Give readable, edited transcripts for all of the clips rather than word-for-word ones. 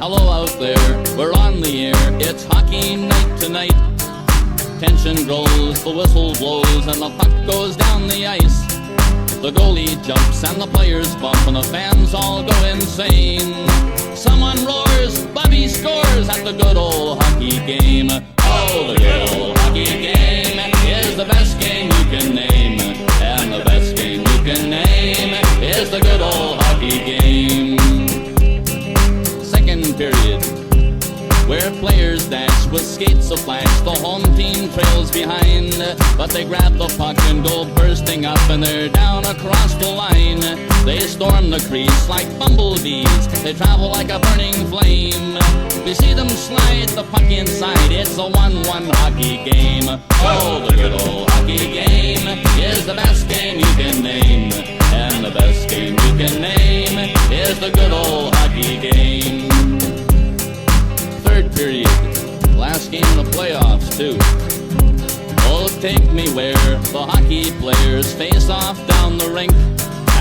Hello out there, we're on the air, it's hockey night tonight. Tension grows, the whistle blows, and the puck goes down the ice. The goalie jumps and the players bump and the fans all go insane. Someone roars, Bobby scores at the good old hockey game. Oh, the good old hockey game is the best game you can name. And the best game you can name is the good old hockey game. Second period, where players dash with skates aflash. The home team trails behind, but they grab the puck and go bursting up, and they're down across the line. They storm the crease like bumblebees, they travel like a burning flame. We see them slide the puck inside, it's a 1-1 hockey game. Oh, the good old hockey game is the best game you can name. And the best game you can name is the good old hockey game. Third period, last game of the playoffs too. Oh, take me where the hockey players face off down the rink,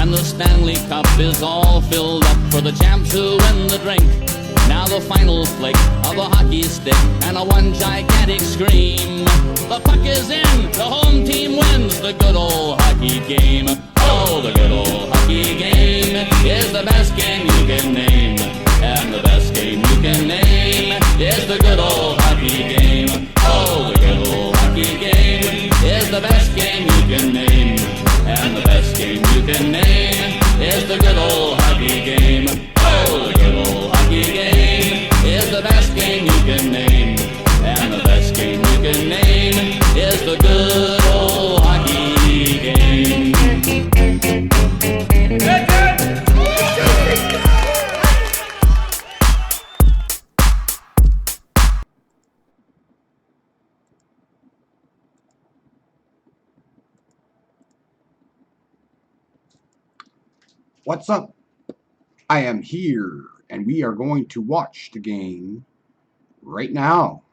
and the Stanley Cup is all filled up for the champs who win the drink. Now the final flick of a hockey stick and a one gigantic scream. The puck is in, the home team wins the good old hockey game. Oh, the good old hockey game is the best game you can name. And the best game you can name is the good old hockey game. Oh, the good old hockey game is the best game you can name. And the best game you can name is the good old hockey game. Oh, the good old hockey game is the best game you can name. And the best game you can name is the good old hockey game. What's up? I am here, and we are going to watch the game right now.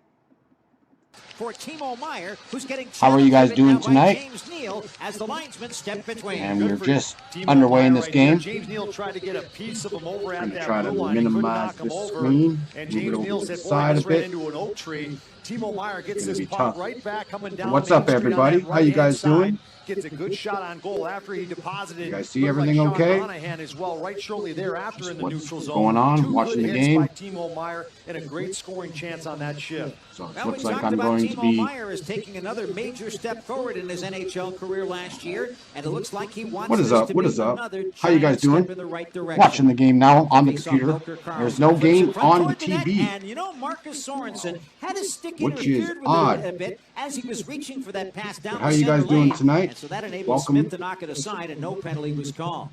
For Timo Meier, who's getting How are you guys doing tonight? James Neal as the linesman stepped between. And we're just underway in this game. James Neal tried to get a piece of him over I'm at going to that try to blue line. He couldn't minimize knock him the over. screen, And move it James over Neal to the said, side a "Boy, I ran bit. into an oak tree." Timo Meier gets It's gonna his be puck tough. right back coming down. What's Main up, Street on everybody? that How you guys right-hand doing? side. Gets a good shot on goal after he deposited. You guys see Looked like everything Sean okay? Monahan as well, right shortly thereafter in the What's neutral zone. going on? Two Watching good the hits game. by Timo Meier and a great scoring chance on that shift. So it Well, looks we like talked I'm about going to Timo be Meier is taking another major step forward in his NHL career last year, and it looks like he wants What is this up? to What be is up? another How you guys giant doing? step in the right direction. watching the game now on the Face off computer. Volker Karlsson. There's no Flips game it right on the toward net, TV. And you know, Marcus Sorensen had his stick Which is interfered with odd. a bit as he was reaching for that pass down How the you guys center doing lane. tonight? And so that enabled Welcome. Smith to knock it aside, and no penalty was called.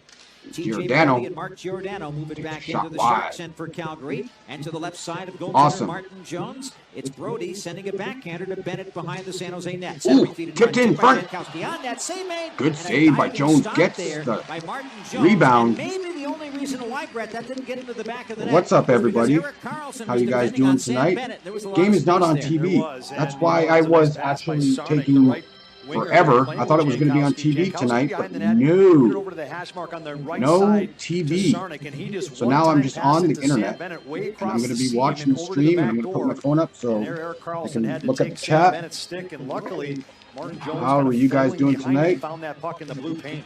TJ Giordano. Brody and Mark Giordano moving back Shot into the wide. Sharks end for Calgary. And to the left side of goaltender Awesome. Martin Jones, it's Brody sending a backhander to Bennett behind the San Jose net. Ooh, Feet in tipped in front, front. Jankowski on that save made. Good And a save by diving Jones. stop Gets there the by Martin Jones. rebound. And maybe the only reason why, Brett, that didn't get into the back of the net. What's up, was everybody? because Erik Karlsson How was you guys defending doing on Sam tonight? Bennett. There was a lot Game of is not space on there. TV. There was, That's and, why you know, I it was a was nice pass by actually Sarnik, taking the right winger, forever. playing I thought it with was going to be on Jankowski. TV Jankowski tonight, behind but the net, put it no. over to the hash mark on the right No side TV. to Sarnik, and he just So now I'm one-time just passed on it the to Sam internet, Bennett way and I'm across going to the be seam watching the and over to stream, and I'm back going to put door. my phone up so And there Erik I Karlsson can had to look at take the Sam chat. Bennett's stick, and luckily Martin Jones How are you guys doing tonight? found that puck in the blue paint.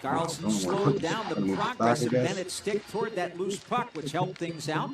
Carlson Don't worry. slowed down the Gotta move it progress back, I of guess. Bennett's stick toward that loose puck, which helped things out.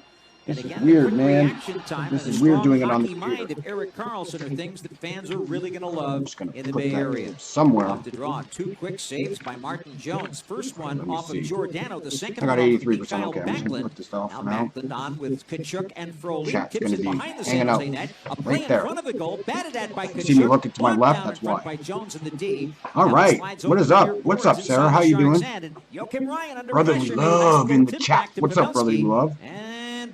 And This is again, weird, the quick man. reaction time This and is the weird strong doing it on the hockey mind computer. of Erik Karlsson are things that fans are really going to love I'm just going in to the put Bay that Area. somewhere. Off the draw, two quick saves by Martin Jones. First one Let me off see. of Giordano, the second I got one off of 83%. Mikhail Okay, I'm just going to Backlund. put this off Now for now. Backlund on with Kachuk and Froley. Chat's Tips gonna it be behind the San hanging Jose out net. A play right in there. front of the goal, batted at by Kachuk. See me looking to my One left? down That's in front why. by Jones in the D. All Now it right. slides What over is the up? near What's boards up, Sarah? inside How the you Sharks' doing? end, and Joakim Ryan under Brotherly pressure. love Nice in the little tip chat. back to What's up, brotherly Pavelski. love? And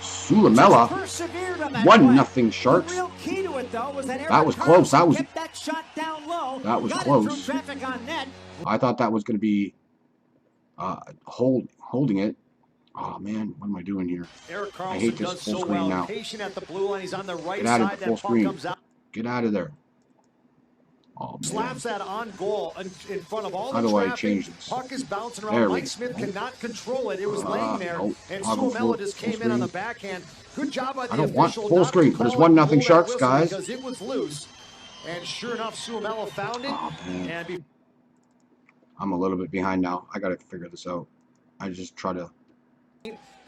Sulamela. 1-0 Sharks. The real key to it, though, was that That was close. That was kept that shot down low. That was Got close. it through traffic on net. I thought that was going to be holding it. Oh man, what am I doing here? Eric I hate Carlson this does full so screen well. now. Patient at the blue line. He's on the right Get out of side. the full That puck screen. comes out. Get out of there. Oh man. Slaps that on goal in front of all How the do I traffic. change this? Puck is bouncing There around. we Mike go. Smith cannot control it. It was laying there, nope. and I'll go Suomela just full came in on the screen. backhand. Good job by the I don't want official full not to screen, but it's call it 1-0 blow that Sharks, whistle guys. because it was loose. And sure enough, Suomela found it. Oh, man. And I'm a little bit behind now. I got to figure this out. I just try to.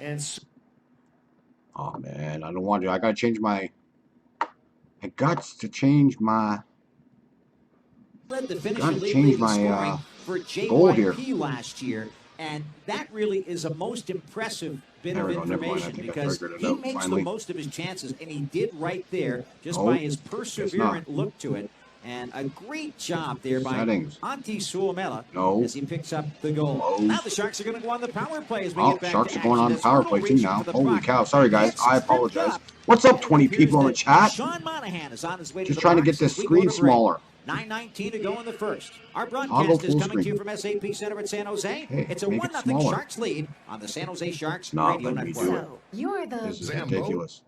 and Oh man, I don't want to. I got to change my I got to change my Led the finish gotta league change in my scoring for goal here. JYP last year, and that really is a most impressive bit There of we go, never mind. I information think I because figured it he out, makes finally. the most of his chances, and he did right there just Oh, by his guess perseverant not. look to it. And a great job there by Settings. Antti Suomela No. as he picks up the goal. Close. Now the Sharks are going to go on the power play as we Oh, get back Sharks to are going action. on As power Little play too reaching now. for the Holy puck. cow. Sorry, guys. Gets I tripped apologize. up. What's up, And it 20 appears people in the that chat? Sean Monahan is on his way to Just the trying to box get this as we go screen to break. smaller. 9:19 to go in the first. Our I'll go broadcast is full coming to you screen. from SAP Center at San Jose. Hey, It's a make it 1-0 smaller. Sharks lead on the San Jose Sharks Not radio letting me network. do it. So, you're the This is Zambo. ridiculous.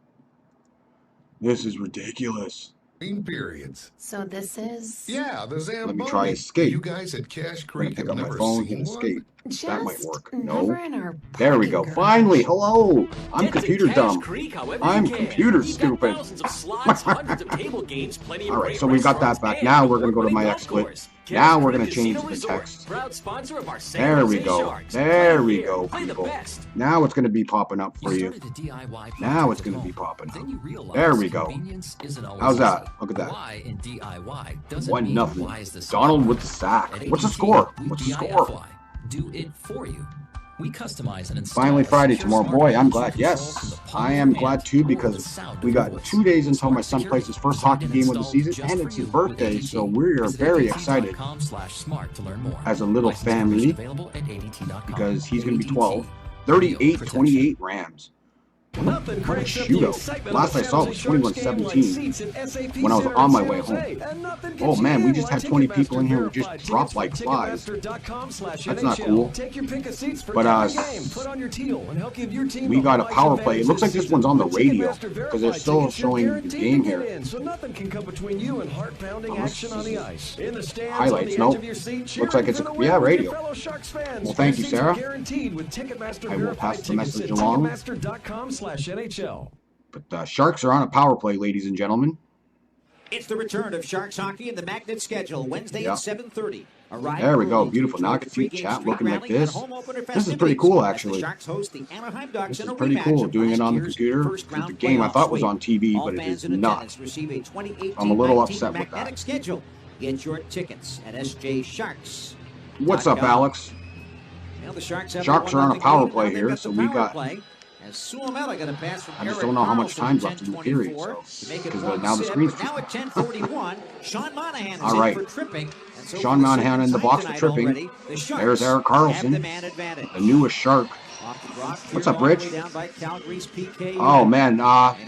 This is ridiculous. Green periods. So this is Yeah, the Zamboni. Let me try escape. You guys at Cache I'm gonna Creek pick have up my never phone, seen hit one? escape. just That might work. never No. in our There we go. parking Finally, garage. hello. I'm Get to computer Cache dumb. Creek however I'm you can. computer We've got stupid. thousands of slots, hundreds of table games, plenty of All right, great so we've got that restaurants, back. Now and we're gonna go to my award-winning XSplit. golf course. Now Cache we're gonna Creek change Casino the Resort, text. proud sponsor of our San There we Jose go. Sharks. There Play we here, go, play the people. best. Now it's going to be popping up for you. started a DIY Now it's project going to at be home. popping Then up. you realize There we go. convenience isn't always How's that? easy. Look at that. Why in DIY doesn't 1-0. mean why is this Donald with the sack. At What's the AT&T, score? we What's the score? DIFY. Do it for you. We customize and install Finally Friday secure tomorrow. smart Boy, I'm motion glad. controls from Yes, the palm I of am your glad hand too or the because sound we of got your voice. 2 days until my Smart son plays his security first hockey designed and game of the season, installed and just it's for his you birthday, with so AT&T. we are Visit very excited AT&T.com/smart to learn more. as a little License coverage family available at AT&T.com. because he's going to be AT&T. 12. Real 38-28 Rams. Nothing What a cranks up the shootout. excitement Last of I saw it the was San Jose Sharks game 21-17 like seats at SAP when I was Center on in my San way Jose. home. And nothing Oh gets man, you we in just like had 20 Ticketmaster people in here who just verified dropped tickets like from flies. Ticketmaster.com/NHL. That's not cool. Take your pick of seats for But, every game. Put on your teal and help give your team we got a home power ice play. It advantage looks like this season. one's on the With radio Ticketmaster because they're verified still tickets, you're showing the guaranteed game to get here. in, so nothing can come between you and heart-pounding Oh, action on the ice. In the stands, highlights, on the nope. edge of your seat, Looks like cheering it's for a- the win yeah, with radio. your fellow Sharks fans. Well, thank you, Your seats Sarah. are guaranteed with Ticketmaster I will pass verified the message tickets at along. Ticketmaster.com/NHL. But the Sharks are on a power play, ladies and gentlemen. It's the return of Sharks hockey in the Magnet schedule, Wednesday Yeah. at 7:30. There we go. Beautiful. Now I can see chat looking like this. This is pretty cool, actually. This is pretty cool, doing it on the computer. The game I thought was on TV, but it is not. I'm a little upset with that. Schedule. Get your tickets at SJ Sharks. What's up, Alex? Well, the Sharks have Sharks are on a 1-0 power lead. play Now they've here, got so the we power got- play. As Suomela got a pass from I just Eric don't know how much Carlson time's at left in the 10:24 period, so to make it because one now the zip, screen's but now at 10:41, Sean Monahan is all in right. for tripping. And so Sean for the Monahan second in the time box for tonight tripping. already, the Sharks There's Eric have Carlson, the man advantage. the newest Shark. Off the drop, What's up, all the Rich? way down by Calgary's PK. Oh man,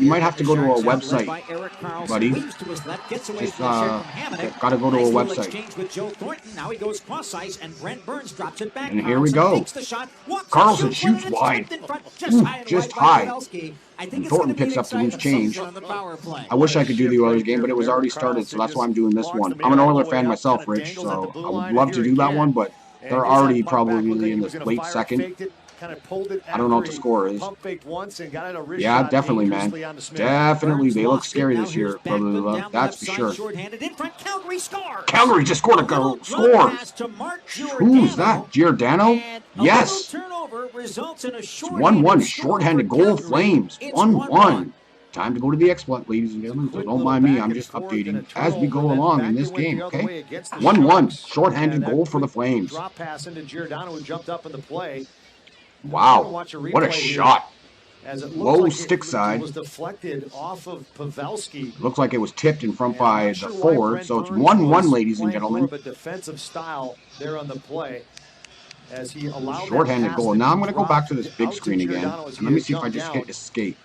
you might have to go to a Sharks out led website, by Eric Carlson. buddy. Weaves to his left, gets away Just from the shirt from Hamonic. gotta go to a Nice little website. exchange with Joe Thornton. Now he goes cross ice, and Brent Burns drops it back. And here we Carlson go. takes the shot, walks Carlson up, shoots one, and it's wide. tipped in front, Ooh, high and just wide by high. Pavelski. I think And it's Thornton gonna be picks an up the loose exciting change. on the power play. I wish I could do the Oilers game, but it was already started, so that's why I'm doing this one. I'm an Oilers fan myself, Rich, so I would love to do that one, but they're already probably in the late second. I don't know what the score is. Yeah, definitely, man. Definitely, they look scary this year. That's for sure. Calgary just scored a goal. Score. Who's that? Giordano? Yes. It's 1-1. Shorthanded goal, Flames. 1-1. Time to go to the exploit, ladies and gentlemen. So don't mind me. I'm just updating as we go along in this game, okay? 1-1. Shorthanded goal for the Flames. Drop pass into Giordano, who jumped up in the play. Wow. What a shot. As it Low like stick side. was deflected off of Pavelski. Looks like it was tipped in front And by I'm the not sure why forward. Brent So it's Burns 1-1, was ladies and playing gentlemen. more of a defensive style there on the play. As he allowed that Shorthanded pass goal. to Now I'm going to go drop back to this big out to screen again. Giordano as And he let me had see if I jumped just down. hit escape.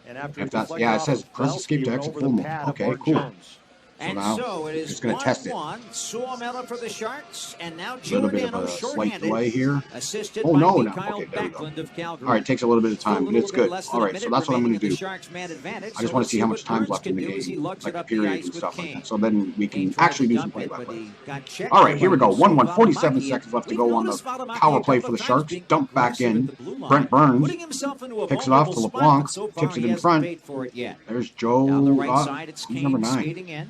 And after If that's, deflected yeah, it off says of press Pavelski, escape to went exit over full the move. pad of Okay, Mark cool. Jones. And now, so it is just gonna test it. 1-1. Suomela for the Sharks, and now A little bit of Giordano a slight shorthanded, delay here. assisted Oh, by no, no. Mikhail Okay, there we go. Backlund of Calgary. All right, takes a little bit of Still a time, but little it's bit good. less than All a right, so minute that's what I'm going remaining to in do. the Sharks' man advantage, I just so want let's to see how what much time's Burns left in the can do as he game, lugs like it the up the period ice and with stuff like Kane. that. So then we Kane can tried actually to do some dump it, but play-by-play. he got checked All by right, here we go. Valimaki. 1-1, 47 Valimaki, seconds left to we've go on noticed the Valimaki power a play couple for the of times Sharks. being Dump back aggressive in. at the blue line, Brent Burns putting himself into a picks it off to vulnerable spot, LeBlanc, but so far tips he it in hasn't front. paid for it yet. There's Joe. Down the right side, it's He's number Kane 9. skating in.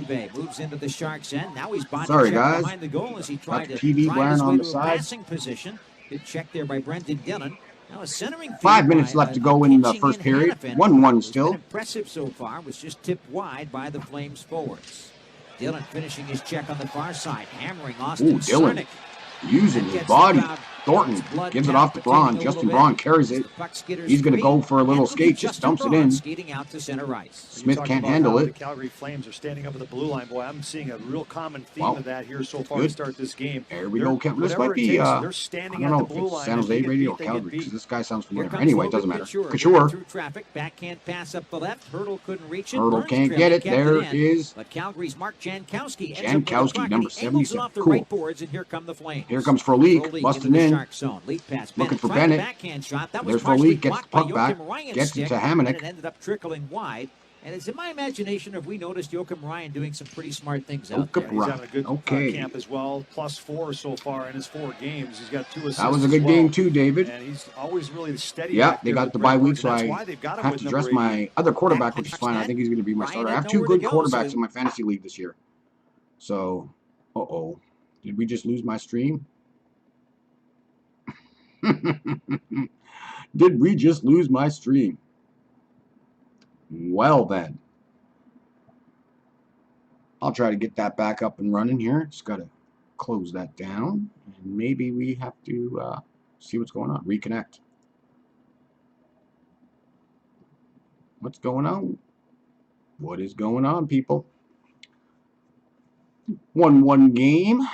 Dubé moves into the Sharks' end. Now he's body Sorry, checked guys. behind the goal as he tried Got the to TV drive blaring his on way the to a side. passing position. Good check there by Brendan Dillon. Now a centering 5 minutes left to go in the first period. 1-1 still. Impressive so far, was just tipped wide by the Flames forwards. Dillon finishing his check on the far side, hammering Austin Dillon Cernick. using his body. Thornton gives it off to Braun. Justin Braun carries it. He's going to go for a little skate, just dumps it in. Skating out to center ice. Smith can't handle it. The Calgary Flames are standing up at the blue line. Boy, I'm seeing a real common theme of that here so far to start this game. There we go. This might be, I don't know if it's San Jose radio or Calgary, because this guy sounds familiar. Anyway, it doesn't matter. Couture. Through traffic, backhand pass up the left. Hurdle couldn't reach it. Hurdle can't get it. There is But Calgary's Mark Jankowski. Jankowski, number 77. The Cool. right boards, and here come the Flames. Here comes Frolik, busting in. Looking for Bennett. There's Frolik, gets the puck back, gets it to Hamonic. It ended up trickling wide. And it's in my imagination, have we noticed Joakim Ryan doing some pretty smart things out there? He's having a good camp as well. +4 so far in his 4 games. He's got 2 assists. That was a good game too, David. And he's always really steady. Yeah, they got the bye week, so I have to dress my other quarterback, which is fine. I think he's going to be my starter. I have 2 good quarterbacks in my fantasy league this year. So, did we just lose my stream? Did we just lose my stream? Well then, I'll try to get that back up and running here. Just got to close that down, and maybe we have to see what's going on. Reconnect. What's going on? What is going on, people? 1-1 game.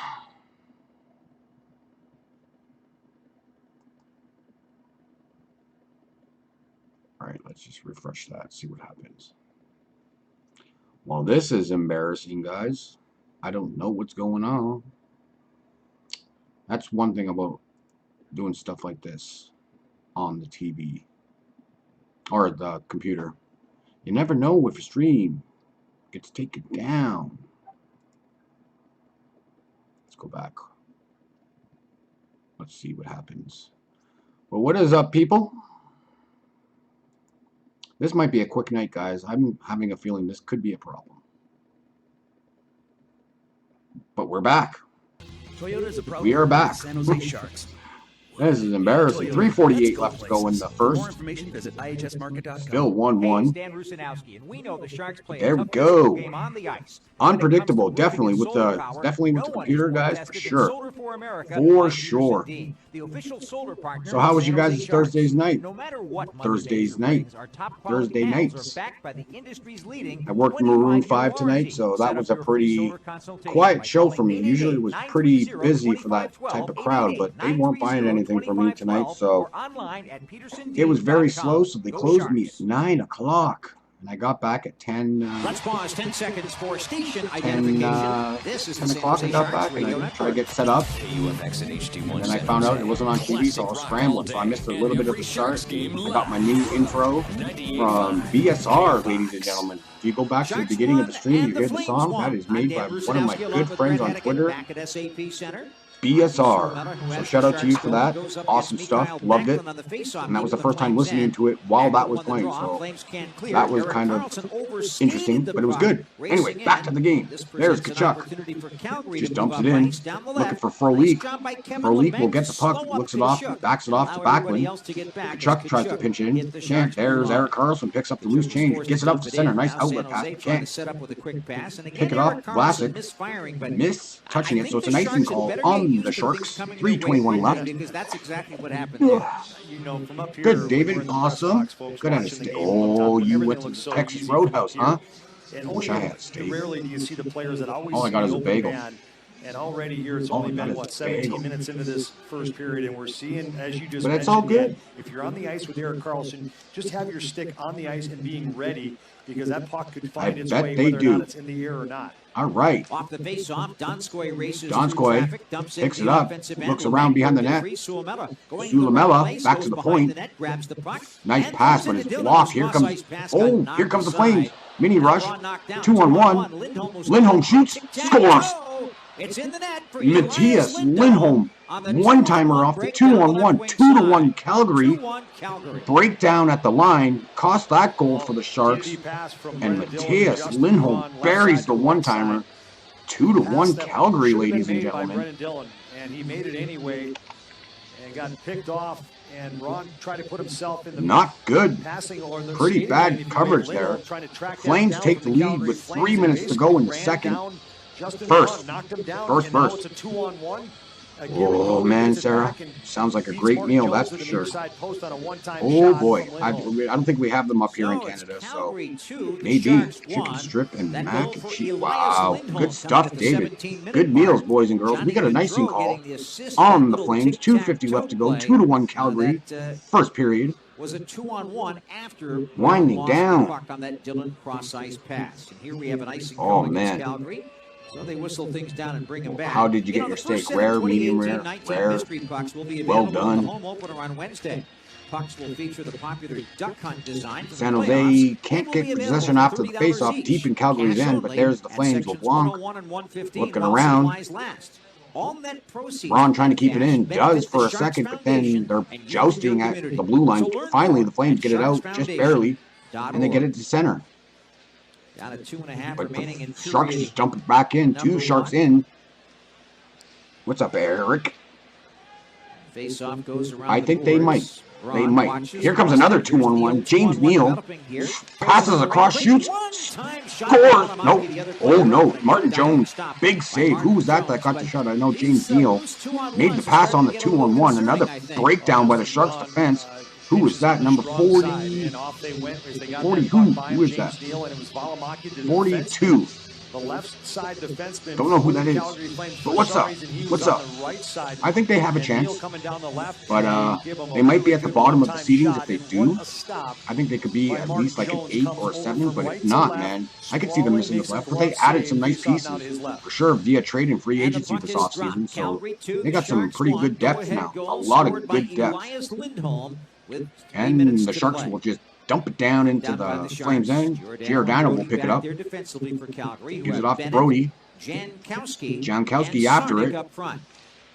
All right, let's just refresh that, see what happens. Well, this is embarrassing, guys. I don't know what's going on. That's one thing about doing stuff like this on the TV or the computer. You never know if a stream gets taken down. Let's go back. Let's see what happens. Well, what is up, people? This might be a quick night, guys. I'm having a feeling this could be a problem. But we're back. We are back. San Jose Sharks. This is embarrassing. 3:48 left to go in the first. Still 1-1. There we go. Unpredictable, definitely with the computer, guys, for sure. For sure. So how was you guys' Thursday nights? I worked Maroon 5 tonight, so that was a pretty quiet show for me. Usually it was pretty busy for that type of crowd, but they weren't buying anything for me tonight, so it was very slow, so they closed me at 9 o'clock. And I got back at 10. Let's pause 10 seconds for station identification. This is 10 o'clock I got back, and I tried to get set up. And then I found out it wasn't on TV, so I was scrambling. So I missed a little bit of the start. I got my new intro from BSR, ladies and gentlemen. If you go back to the beginning of the stream, you hear the song. That is made by one of my good friends on Twitter, BSR. So shout out to you for that. Awesome stuff. Loved it. And that was the first time listening to it while that was playing. So that was kind of interesting, but it was good. Anyway, back to the game. There's Tkachuk. Just dumps it in. Looking for Frolik. Frolik will get the puck, looks it off, backs it off to Backlund. Tkachuk tries to pinch it in. Can't. There's Erik Karlsson, picks up the loose change, gets it up to center. Nice outlet pass. Can't. Pick it off. Vlasic. Miss touching it, so it's an icing call on the Sharks. 3:21 left. That's exactly what happened there. Good, David. Awesome. Good on steak. Oh, you went to the Texas Roadhouse, huh? I wish I had steak. Rarely do you see the players that always all I got is a bagel. And already here it's only been, 17 minutes into this first period, and we're seeing, as you just mentioned, it's all good. If you're on the ice with Erik Karlsson, just have your stick on the ice and being ready, because that puck could find its way whether or not it's in the air or not. All right. Off the face-off, Donskoy races picks it up, looks around behind the net. Sulamela back to the point. Nice pass, but it's blocked. Here comes the Flames. Mini rush, 2-on-1. Lindholm shoots, scores. It's in the net for Matthias Lindholm, one-timer off the 2-on-1, 2-1 Calgary. Breakdown at the line, cost that goal for the Sharks. And Matthias Lindholm buries the one-timer, 2-1 Calgary, ladies and gentlemen. And he made it anyway and got picked off And Ron tried to put himself in the Not good. passing or the Pretty skating bad lane, if you coverage will. there. Lindholm trying to track that Flames down take for the lead Calgary with Flames, 3 and minutes to go in the ran second. down Justin First. Braun, knocked him down, First and now burst. it's a 2-on-1. Again, Oh, Calgary man, gets it Sarah. back and Sounds like a beats great Mark meal, Jones that's to for the sure. near side post on a one-time Oh, shot boy. from I Lindholm. don't think we have them up here in So it's Canada, so Calgary 2, the maybe. Sharks Chicken 1. strip and That mac goal and for cheese. Elias Wow. Lindholm Good coming stuff, at the David. 17-minute Good mark. meals, boys and girls. Johnny We got a nicing Gaudreau call getting the assist. on That the little Flames. 2:50 left to go. tic-tac-toe 2-1 play, Calgary. that, First period. was a 2-on-1 after Winding lost the down. puck on that Dillon cross-ice pass. And here we have an icing Oh, call against man. Calgary. So they whistle things down and bring them back. How did you get know, your the first steak? set of Rare, medium rare, 2018-19 rare? mystery pucks will be Well available in the done. home opener on Wednesday. Pucks will feature the popular duck hunt design from San the Jose playoffs can't and will get be available possession for after the $30 face-off each. deep in Calgary's Cash end, but only there's the at Flames. sections LeBlanc 101 and 115 looking while around. supplies last. All net proceeds Ron trying to keep it cash in. benefit Does the for a Sharks second, but then Foundation they're and you and jousting your at community. the blue line. So learn Finally, more the Flames at get it out just barely, and they get it to center. Down to 2.5 But remaining the in Sharks period. jump it back in. Number 2 Sharks one. in. What's up, Eric? Face-off goes around I the think they might. boards. They Ron might. watches. Here comes Ross another enters 2-on-1. field. James 2-on-1 Neal developing here. passes across, shoots, One-time shot scores. by Nope. Valimaki, the other player. Oh, no. And Martin another diving Jones. stop Big by save. Martin Who was that Jones, got the but shot? I know these, James Neal loose 2-on-1s made the are pass on starting the to get a little 2-on-1. concerning, Another I think. breakdown by the Offensive Sharks run, defense. Who was that? on the Number strong 40? side, and off they went as they got 40 that puck who? by Who is James that? Neal, and it was Valimaki, the 42. defenseman. The left side defenseman. Don't know who for that the is. Calgary Flames. But For what's some up? reason, he was What's on up? the right side. I think they have a And chance. Neal coming down the left, But and give him a they might be really at the good bottom of the one-time seedings if shot, they and do. what a stop I think they could be by at Mark least like an Jones 8 comes or over 7, from but right if to not, left. man, I could see them Swallow missing the makes a left. But they glove added save. some nice Face off pieces now to his left. for sure via trade and free And the agency puck this is offseason. dropped. So Calgary 2, they got some Sharks pretty 1. good depth Go-ahead now. A goal lot of scored by good depth. Elias Lindholm with 3 And minutes the to Sharks play. will just dump it down into Down by the Sharks. Flames end. Giordano will pick it back up. there defensively for Calgary, who Gives it have off to Bennett, Brody. Jankowski Jankowski and after Sarnik it. up front.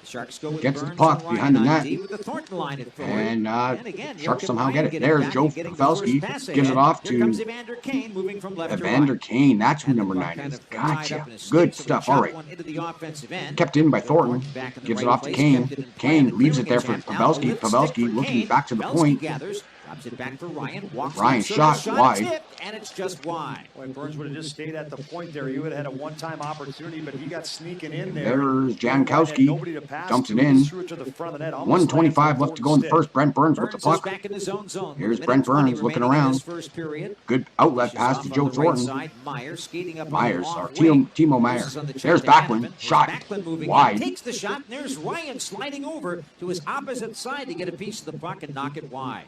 The Sharks go with Gets the Burns puck and Ryan behind the on net. D with the Thornton line at forward. And again, Sharks Joakim somehow Ryan get it. getting There's back Joe and getting the first Pavelski. pass Gives it ahead. off Here to comes Evander Kane moving from left to Evander right. Kane. That's who And the number puck 9 kind is. of tied Gotcha. up in his Good stick, so he stuff. shot All right. one into the offensive end. Kept in by Thornton. Back in the Gives it right off to place, Kane. kept it in play, Kane and leaves it there clearing for against half. Now, Pavelski. lift stick Pavelski for looking Kane. back to the Pavelski point. gathers, drops it back for Ryan. Walks Ryan in, circle shot wide. tipped, and it's just wide. Boy, Burns would have just stayed at the point there. He would have had a one-time opportunity, but he got sneaking in there. There's Ryan had Jankowski. nobody to pass Dumps to. it He in. just threw it to the front of the net, almost 1:25 landed left to go in the stick. first. Brent Burns with the Burns is puck. back in his own zone. Here's Minute Brent 20 Burns looking remaining in around. this first period. Good outlet Dishes pass off to on Joe the right Thornton. side. Myers skating up Myers, on the or off wing. Timo Meyer. Loses on the check There's to Backlund. Hanneman. Shot Backlund moving wide. in, takes the shot, and there's Ryan sliding over to his opposite side to get a piece of the puck and knock it wide.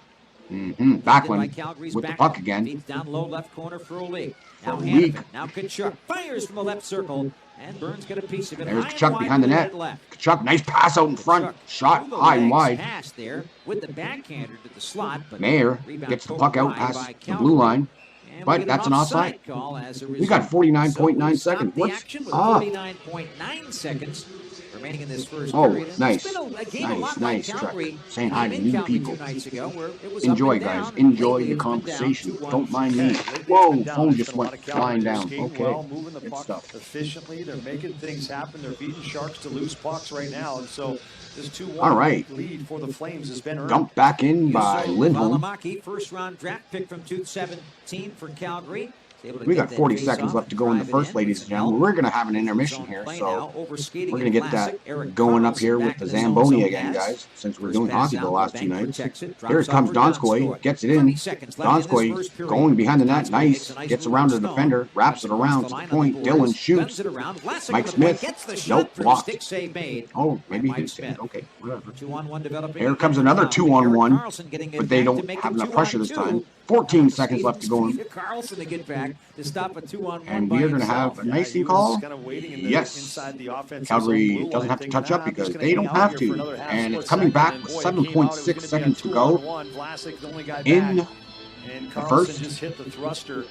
Backlund Calgary's with the back. puck again. Feeds down low left corner for Oleg. Now Oleg. Hanneman. Now Kachuk fires from the left circle, and Burns got a piece of it. There's high and Kachuk wide behind the to net. left. Kachuk, nice pass out in front. Kachuk Shot through the high and legs, wide. pass there with the backhander to the slot. But Mayer rebound gets the poked puck out wide past by the Calgary. blue line. And But we get that's an offside. call as a We got result. 49.9 So we stop seconds. the What's action with up? 49.9 seconds remaining in this first Oh, period. And nice. It's been a game a lot Nice, like Calgary. Trek. Saying hi to came in new Calgary people. 2 nights ago where it was Enjoy, up and guys. down. Enjoy Lately the it's been down conversation. 2-1. Don't mind me. Lately it's Whoa, been down. phone There's just been a lot went of Calgary flying down. skating Okay. well, moving the Good puck stuff. efficiently. They're making things happen. They're beating Sharks to lose pucks right now. And so this 2-1 All right. lead for the Flames has been earned. Dumped back in by Yusuf Lindholm. Valimaki, first-round draft pick from 2017 for Calgary. Able to We get got that 40 face seconds off left to and go in the drive it first, in. ladies and gentlemen. We're going to have an intermission here, so we're going to get that going up here with the Zamboni again, guys, since we're doing hockey the last 2 nights. Here comes Donskoy, gets it in. Donskoy going behind the net, nice, gets around the defender, wraps it around to the point. Dylan shoots. Mike Smith, nope, blocked. Oh, maybe he didn't say it. Okay, whatever. 2-on-1 developing. Here comes another 2-on-1, but they don't have enough pressure this time. 14 seconds left to go in. Carlson to get back to stop a 2-on-1 And by we are going to himself. have a nicing call. Kind of waiting in the, Yes. inside the offensive Calgary zone blue doesn't line, have to thinking, touch up I'm because just they gonna don't hang out have here for to. another half And split it's coming second, back and with boy, it came out, it was 7.6 gonna be a seconds to go 2-on-1. Vlasic, the only guy in back. And the Carlson first. just hit the thruster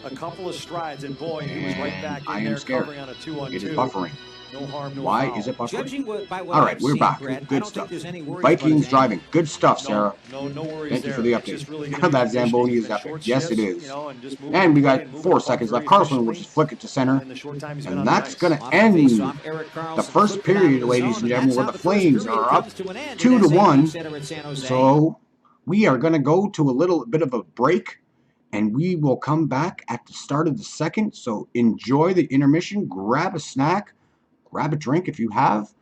a couple of strides, and boy, he was right back I in am there scared. covering on a 2-on-2. It is buffering. No harm, no Why foul. is it buffering? Judging by what All right, I've we're seen, back. Brett, I Good don't think stuff. there's any worries about his Vikings ankle. driving. Good stuff, Sarah. No worries Thank you there. for the It's update. just really going to be That conditioning. Zamboni He's is got epic. short Yes, it shifts, is. you know, and just moving And we the play got and moving 4 the puck seconds very left. Carson will efficiently, just flick it to center. in the short time he's been on And the that's ice. going to Off the end faceoff, Eric the Carlson first flipped it out period, of the ladies zone, and and gentlemen, that's where how the the first Flames period are up comes to an end 2 at to SAP 1. Center in San Jose. So we are going to go to a little bit of a break, and we will come back at the start of the second. So enjoy the intermission, grab a snack, grab a drink if you have,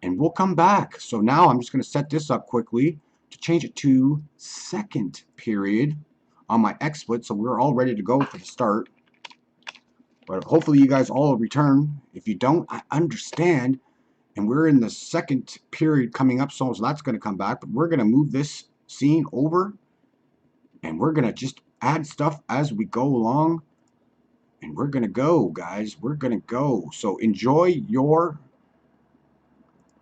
and we'll come back. So now I'm just going to set this up quickly to change it to second period on my XSplit, so we're all ready to go for the start. But hopefully you guys all return. If you don't, I understand. And we're in the second period coming up, so that's going to come back. But we're going to move this scene over, and we're going to just add stuff as we go along. And we're going to go, guys. We're going to go. So enjoy your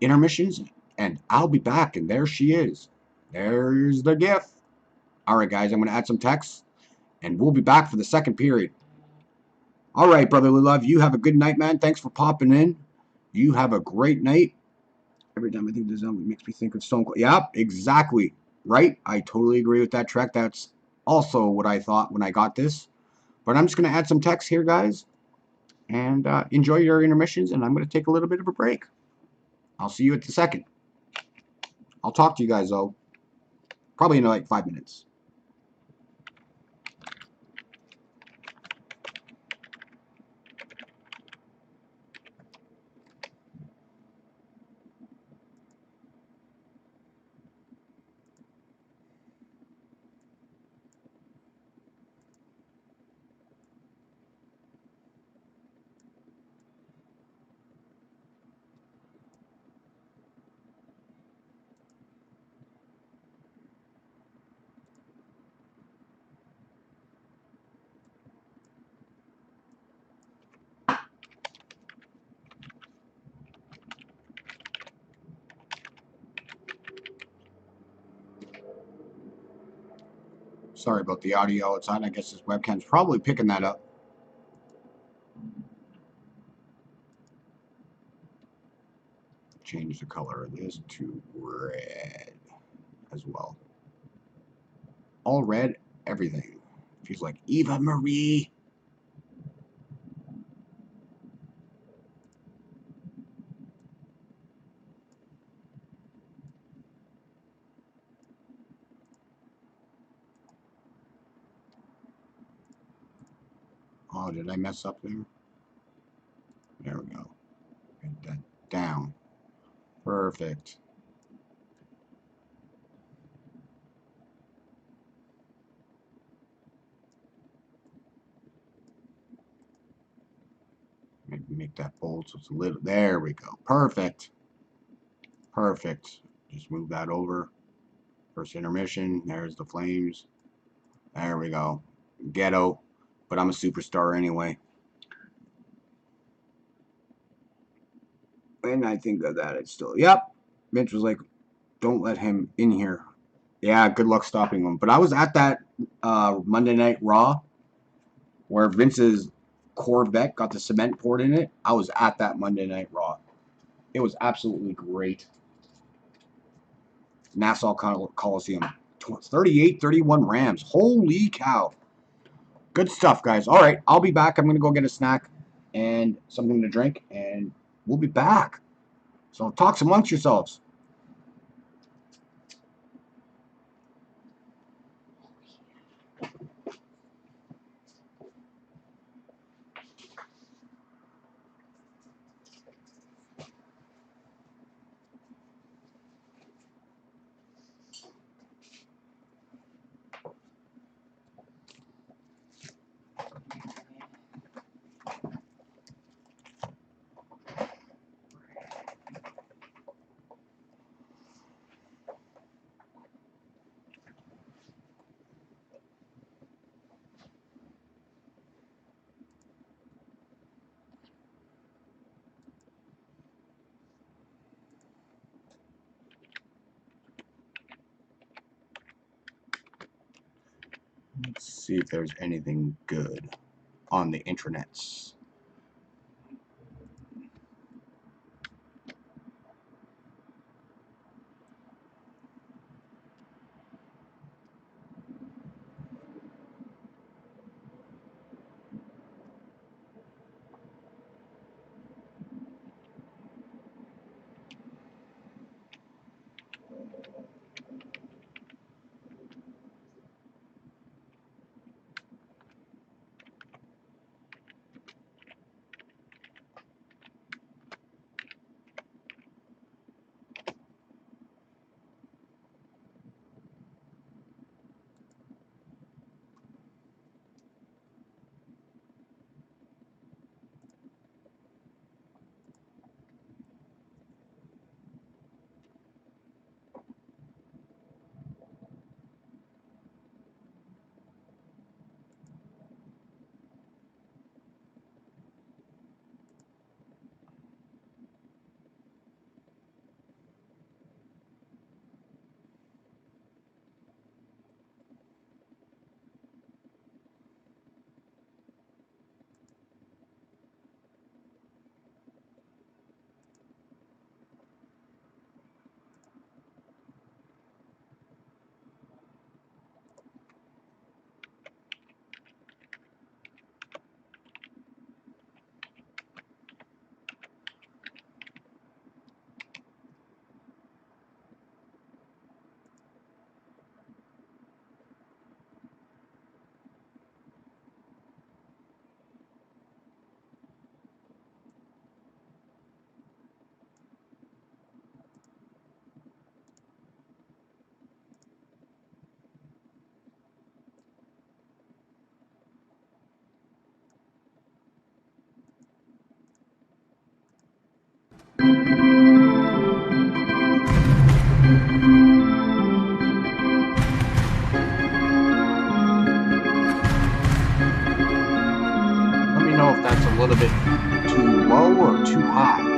intermissions, and I'll be back. And there she is. There's the gift. All right, guys, I'm going to add some text, and we'll be back for the second period. All right, brotherly love, you have a good night, man. Thanks for popping in. You have a great night. Every time I think this album makes me think of Stone Cold. Yep, exactly. Right? I totally agree with that track. That's also what I thought when I got this. But I'm just going to add some text here, guys. And enjoy your intermissions, and I'm going to take a little bit of a break. I'll see you at the second. I'll talk to you guys, though, probably in like 5 minutes. Sorry about the audio outside. I guess this webcam's probably picking that up. Change the color of this to red as well. All red, everything. Feels like Eva Marie. Oh, did I mess up there? There we go. Get that down. Perfect. Maybe make that bold so it's a little. There we go. Perfect. Perfect. Just move that over. First intermission. There's the Flames. There we go. Ghetto. But I'm a superstar anyway. And I think that it's still. Yep. Vince was like, don't let him in here. Yeah, good luck stopping him. But I was at that Monday Night Raw where Vince's Corvette got the cement poured in it. I was at that Monday Night Raw. It was absolutely great. Nassau Coliseum. 38-31 Rams. Holy cow. Good stuff, guys. All right, I'll be back. I'm going to go get a snack and something to drink, and we'll be back. So talk amongst yourselves. Let's see if there's anything good on the intranets. little bit too low or too high.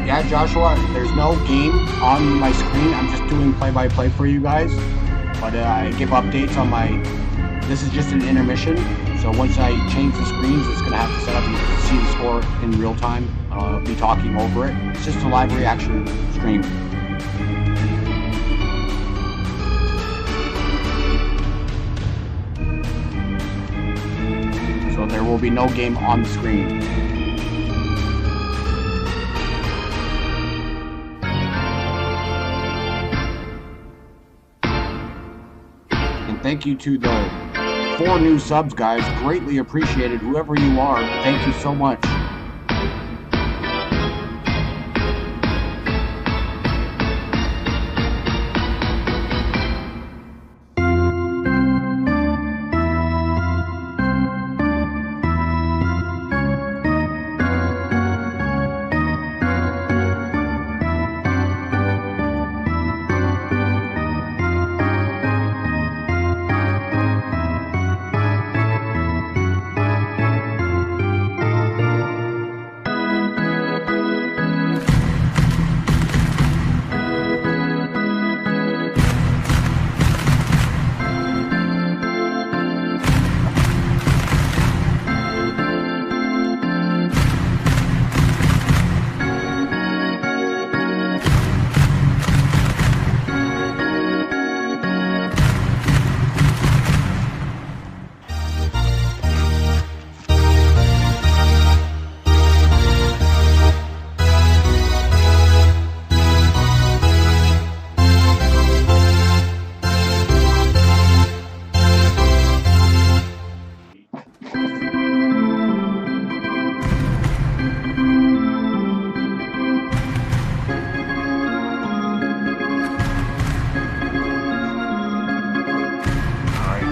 Yeah, Joshua, there's no game on my screen. I'm just doing play-by-play for you guys. But I give updates on my... This is just an intermission. So once I change the screens, it's going to have to set up and you can see the score in real time. I'll be talking over it. It's just a live reaction stream. So there will be no game on the screen. Thank you to the 4 new subs, guys. Greatly appreciated. Whoever you are, thank you so much.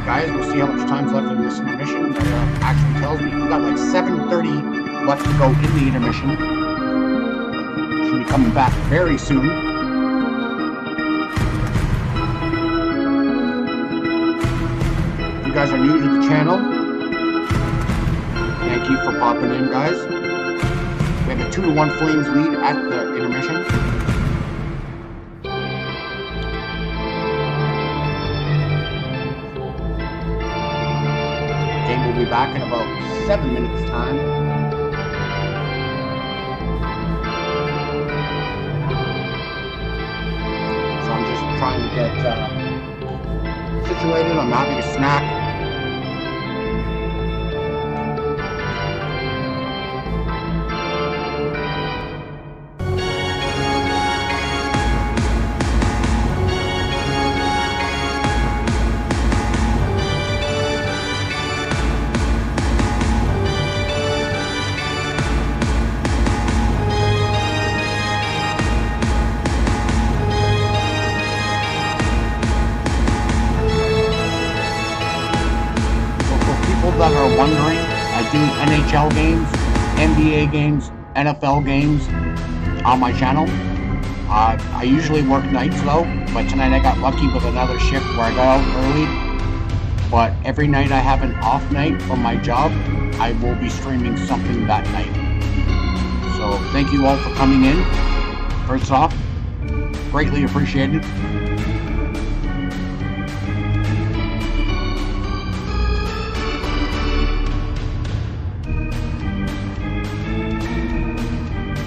Guys, we'll see how much time's left in this intermission. That actually tells me we've got like 7:30 left to go in the intermission. Should be coming back very soon. If you guys are new to the channel, thank you for popping in, guys. We have a 2-1 Flames lead at the intermission. We'll be back in about 7 minutes time. So I'm just trying to get situated. I'm having a snack. That are wondering, I do NHL games, NBA games, NFL games on my channel. I usually work nights though, but tonight I got lucky with another shift where I got out early. But every night I have an off night from my job, I will be streaming something that night. So thank you all for coming in. First off, greatly appreciated.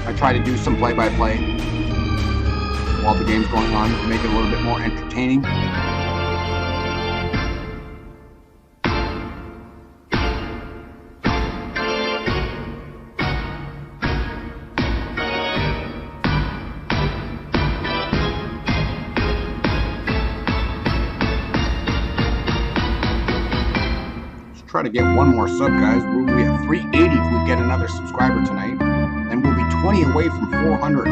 I try to do some play-by-play while the game's going on to make it a little bit more entertaining. Try to get one more sub, guys. We'll be at 380 if we get another subscriber tonight, and we'll be 20 away from 400.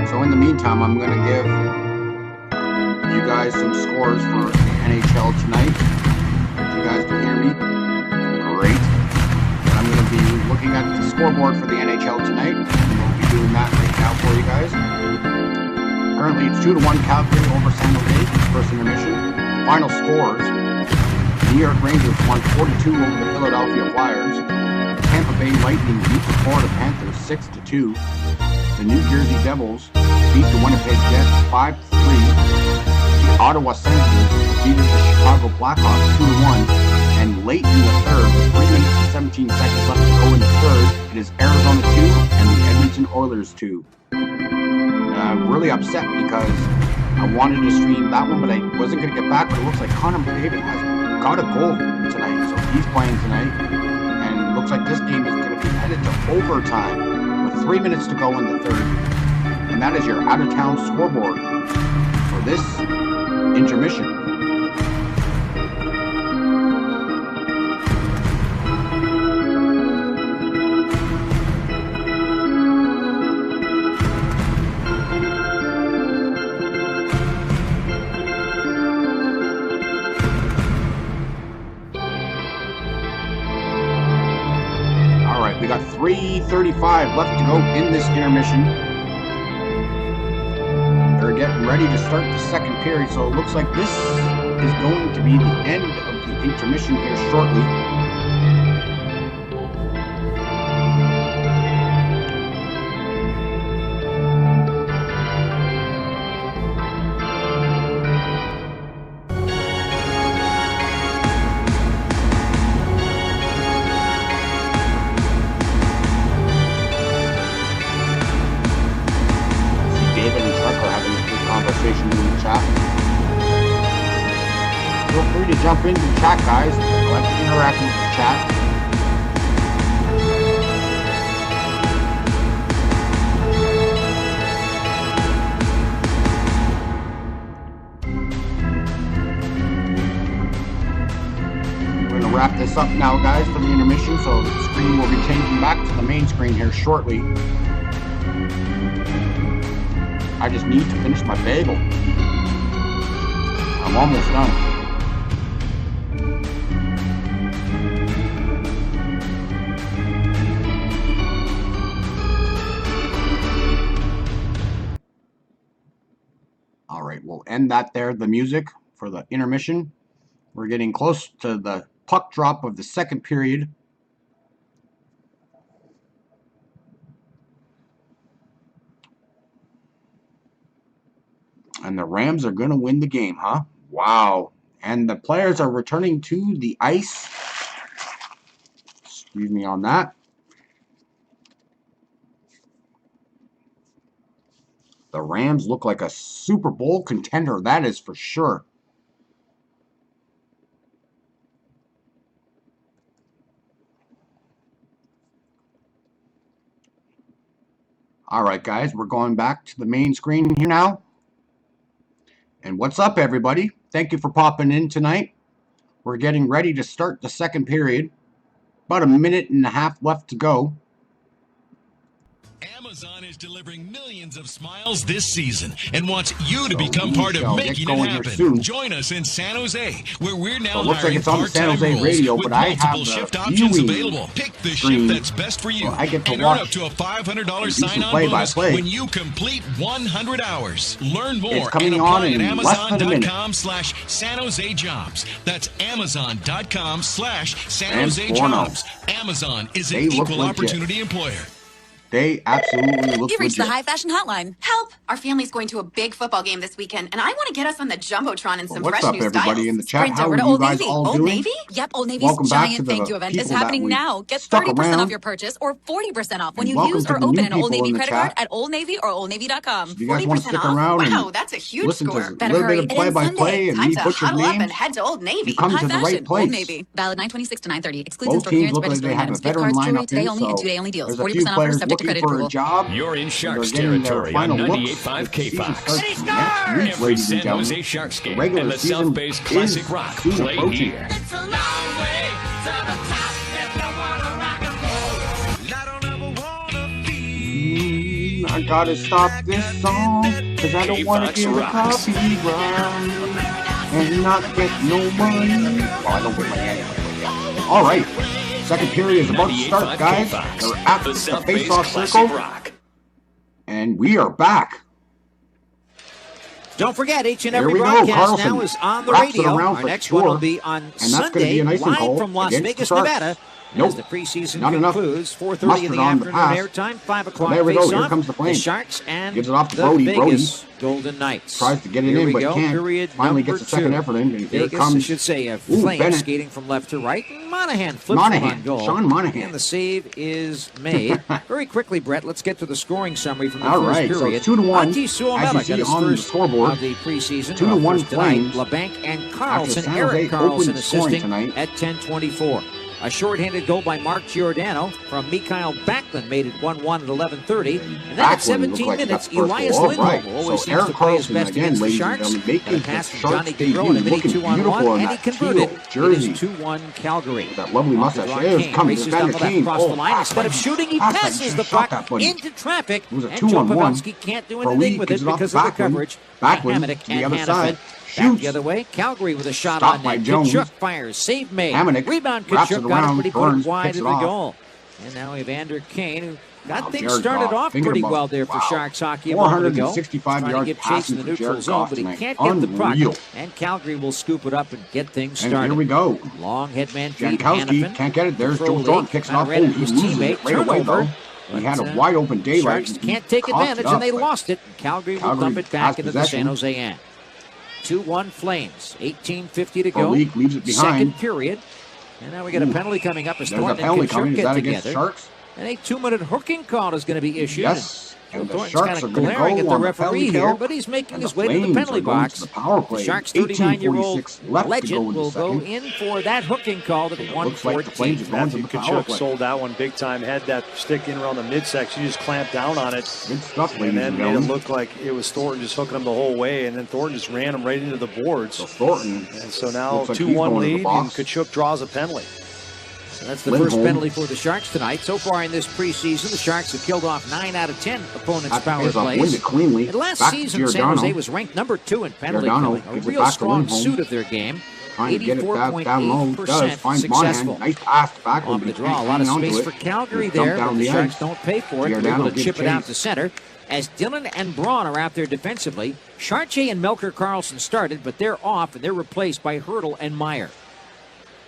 So in the meantime, I'm going to give you guys some scores for NHL tonight. If you guys can hear me, great. I'm going to be looking at the scoreboard for the NHL tonight. We'll be doing that right now for you guys. Currently, it's 2-1 Calgary over San Jose, first intermission. Final scores: New York Rangers won 42 over the Philadelphia Flyers. Tampa Bay Lightning beat the Florida Panthers 6-2. The New Jersey Devils beat the Winnipeg Jets 5-3. The Ottawa Senators defeated the Chicago Blackhawks 2-1. And late in the third, with 3 minutes and 17 seconds left to go in the third, it is Arizona 2 and the Edmonton Oilers 2. I'm really upset because I wanted to stream that one, but I wasn't going to get back. But it looks like Connor McDavid has got a goal tonight, so he's playing tonight. And it looks like this game is going to be headed to overtime with 3 minutes to go in the third. And that is your out-of-town scoreboard for this intermission. We got 3:35 left to go in this intermission. They're getting ready to start the second period, so it looks like this is going to be the end of the intermission here shortly. Feel free to jump into the chat, guys. I like to interact with the chat. We're going to wrap this up now, guys, for the intermission, so the screen will be changing back to the main screen here shortly. I just need to finish my bagel. I'm almost done. All right, we'll end that there, the music for the intermission. We're getting close to the puck drop of the second period. And the Rams are going to win the game, huh? Wow. And the players are returning to the ice. Excuse me on that. The Rams look like a Super Bowl contender, that is for sure. All right, guys, we're going back to the main screen here now. And what's up, everybody? Thank you for popping in tonight. We're getting ready to start the second period. About a minute and a half left to go. Amazon is delivering millions of smiles this season and wants you to become part of making it happen. Join us in San Jose, where we're now hiring part-time roles with multiple shift options available. Pick the shift that's best for you and earn up to a $500 sign-on bonus when you complete 100 hours. Learn more and apply at Amazon.com/San Jose Jobs. That's Amazon.com/San Jose Jobs. Amazon is an equal opportunity employer. They absolutely look You've reached legit. the high fashion hotline. Help! Our family's going to a big football game this weekend, and I want to get us on the Jumbotron in some What's fresh up, new everybody styles. in the chat? Sprint How over are to you Old guys Navy. all Old doing? Navy? Yep, Old Navy's Welcome back to giant the thank you event is people that happening we now. Get stuck 30% around. off your purchase or 40% off when And you welcome use to or the new open an Old people Navy in the credit chat. card at OldNavy or OldNavy.com. If you guys want to 40% stick off? around Wow, and that's a huge listen score. to a Better little bit hurry. of And then play-by-play and Time me to butcher huddle up and names, head to Old Navy. you come High to the right fashion, Old place. Navy. Valid 9/26 to 9/30. Excludes Both in-store teams clearance, look like they registering have a items, gift veteran cards, jewelry, lineup today in, only, and so today only deals. there's a 40% few off or players subject to looking credit for a approval. job. You're in They're Sharks getting their territory final on looks. 98.5 The season K-Fox. starts next week, Every ladies and San gentlemen. Jose Sharks The game regular and the season South Bay's Classic is Rock soon play approaching. here. I gotta stop this song, cause I don't wanna get a copyright and not get no money. Well, I don't get money anyway. Alright, second period is about to start, guys. They're at the face-off circle, and we are back. Don't forget, each and Here every we go. broadcast Carlson now is on the wraps it radio. around Our for next sure. one will be on And that's gonna be Sunday, a nice one, live Cole, from Las against the Vegas, Sharks. Nevada. Nope. As the preseason Not enough concludes, 4:30 in mustard the on the afternoon pass. airtime, 5 o'clock There we go. Here face-off. comes the Flames. The Sharks and Gives it off to the Brody. Vegas Golden Knights. Tries to get it Here in, we but go. can't. Period Finally number gets a second 2. effort in. And here Vegas, comes I should say, Flames Bennett. skating from left to right. Monahan flips Monahan. on goal. Sean Monahan. And the save is made. Very quickly, Brett, let's get to the scoring summary from the All first right, so period. it's 2-1. Ati As you Suomela see got his on the first scoreboard, of the preseason. 2-1 First tonight. Flames. LeBanc and After Carlson, San Eric Jose Carlson opened scoring assisting tonight. at 10:24. A shorthanded goal by Mark Giordano from Mikhail Backlund made it 1-1 at 11:30. And then at Backlund 17 looked like minutes, he got the first Elias goal. Lindholm, Right. who always So seems Eric to play his Carlson best again, against the ladies and Sharks. gentlemen, making Got a pass the from Johnny Sharks Gaudreau in the debut mini looking 2-on-1, beautiful in and he that converted. teal It jersey. is 2-1 Calgary. That lovely Off mustache. the draw, Here's Kane comes races down Evander the left, Kane. across the Oh, line. Instead of pass, shooting, he pass, passes the shot puck that buddy. into traffic. It was a And Joe 2-on-1. Pavelski can't do For anything Lee, with gives it it off because to of the Backlund. coverage by Backlund Hamonic to the and other Hanifin. side. Back Shoots. the other way. Calgary with a shot Stopped on by net. Jones. Kachuk fires. Save made. Hamonic Rebound. wraps it Kachuk got it, around. but he put Burns it wide picks of it the off. goal. And now Evander Kane, who got Wow, things Jared started Goff, off finger pretty bump. well there for Wow. Sharks hockey a moment ago. 465 Trying yards to give chase passing in the for neutral Jared zone, Goff but he tonight. can't get the Unreal. puck. And Calgary will scoop it up and get things And started. here we go. Long headman feed. Jankowski Hanifin. can't get it. There's Joe Froley Thornton kicks it off. ran Oh, into he his loses teammate. it right away, Turnover. though. He had a But, wide open daylight. Sharks and he can't take coughed advantage, it up, and they but lost it. Calgary will Calgary dump it back has into the possession. San Jose end. 2-1 Flames. 18:50 to go. Froley leaves it behind. Second period. And now we got a penalty coming up as There's a Thornton penalty and coming. Kachuk Is get that against together. the Sharks? And a 2-minute hooking call is going to be issued. Yes. And And the Thornton's Sharks kind are of going to glaring at go the on the referee penalty here, kill. but he's making And his the way to the Flames penalty are going box. to the power play. The Sharks' 18:46 39-year-old left to legend go in the will go second. in for that hooking call at It looks like the Flames are 1:14. going to Matthew the power Kachuk play. sold that one big time. Had that stick in around the midsection. He just clamped down on it. Good stuff, And ladies then and made it gentlemen. look like it was Thornton just hooking him the whole way. And then Thornton just ran him right into the boards. So Thornton. And so now looks like he's 2-1 going to the lead, and box. Kachuk draws a penalty. So that's the Lindholm. first penalty for the Sharks tonight. So far in this preseason, the Sharks have killed off 9 out of 10 opponents' That power pays off, wins plays. it cleanly. And last Back to season, San Giordano. Jose was ranked number 2 in penalty Giordano killing. A gives it real back to strong Lindholm. suit of their game. Trying to get it down low. Does. 84.8% Finds Monahan. successful. Nice pass back. Off the draw, a lot of space for Calgary there, but the Sharks don't pay for it. They're Giordano able to gives chip it out chase. to center. As Dillon and Braun are out there defensively, Chartier and Melker Carlson started, but they're off, and they're replaced by Hurdle and Meyer.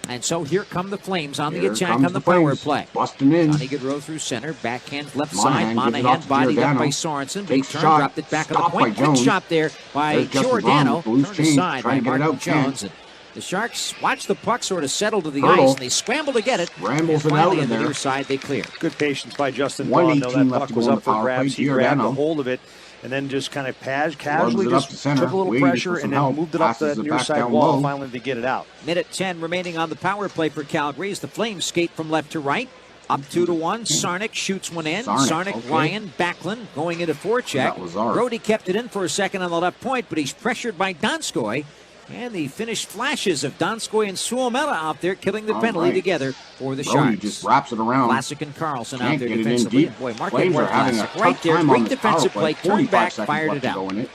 And so here come the Flames on the Here attack comes on the the power Flames. play. Busting in. Johnny Gaudreau through center, backhand left Monahan side. gives it Monahan off to bodied up Giordano. by Sorensen, but he Takes turned, shot. dropped it back on the Stopped point. by Quick Jones. shot there by There's Justin Giordano, Braun, Blues turned change, aside trying by to get it Martin out, can't. Jones. And the Sharks watch the puck sort of settle to the Hurdle. ice, and they scramble to get it. Rambles and it out finally of on the there. near side, they clear. Good patience by Justin Braun. Though 1:18 that left puck to was go in up the for power play. grabs. He grabbed Giordano. a hold of it and then just kind of casually Loads it up just to center, took a little waiting pressure for some and then help. moved it up Passes the it near back side down wall low. finally to get it out. Minute 10 remaining on the power play for Calgary as the Flames skate from left to right. Up 2-1. Sarnik shoots one in. Sarnik, okay. Ryan, Backlund going into forecheck. That was ours. Brody kept it in for a second on the left point, but he's pressured by Donskoy. And the finished flashes of Donskoy and Suomela out there killing the penalty together for the Sharks. Just wraps it around. Vlasic and Carlson Can't out there get it in defensively. deep. Boy, Mark Flames Edward are having a Vlasic tough right there. time on Great this power defensive play. play. Turned back, 45 seconds fired left it to out. go in it.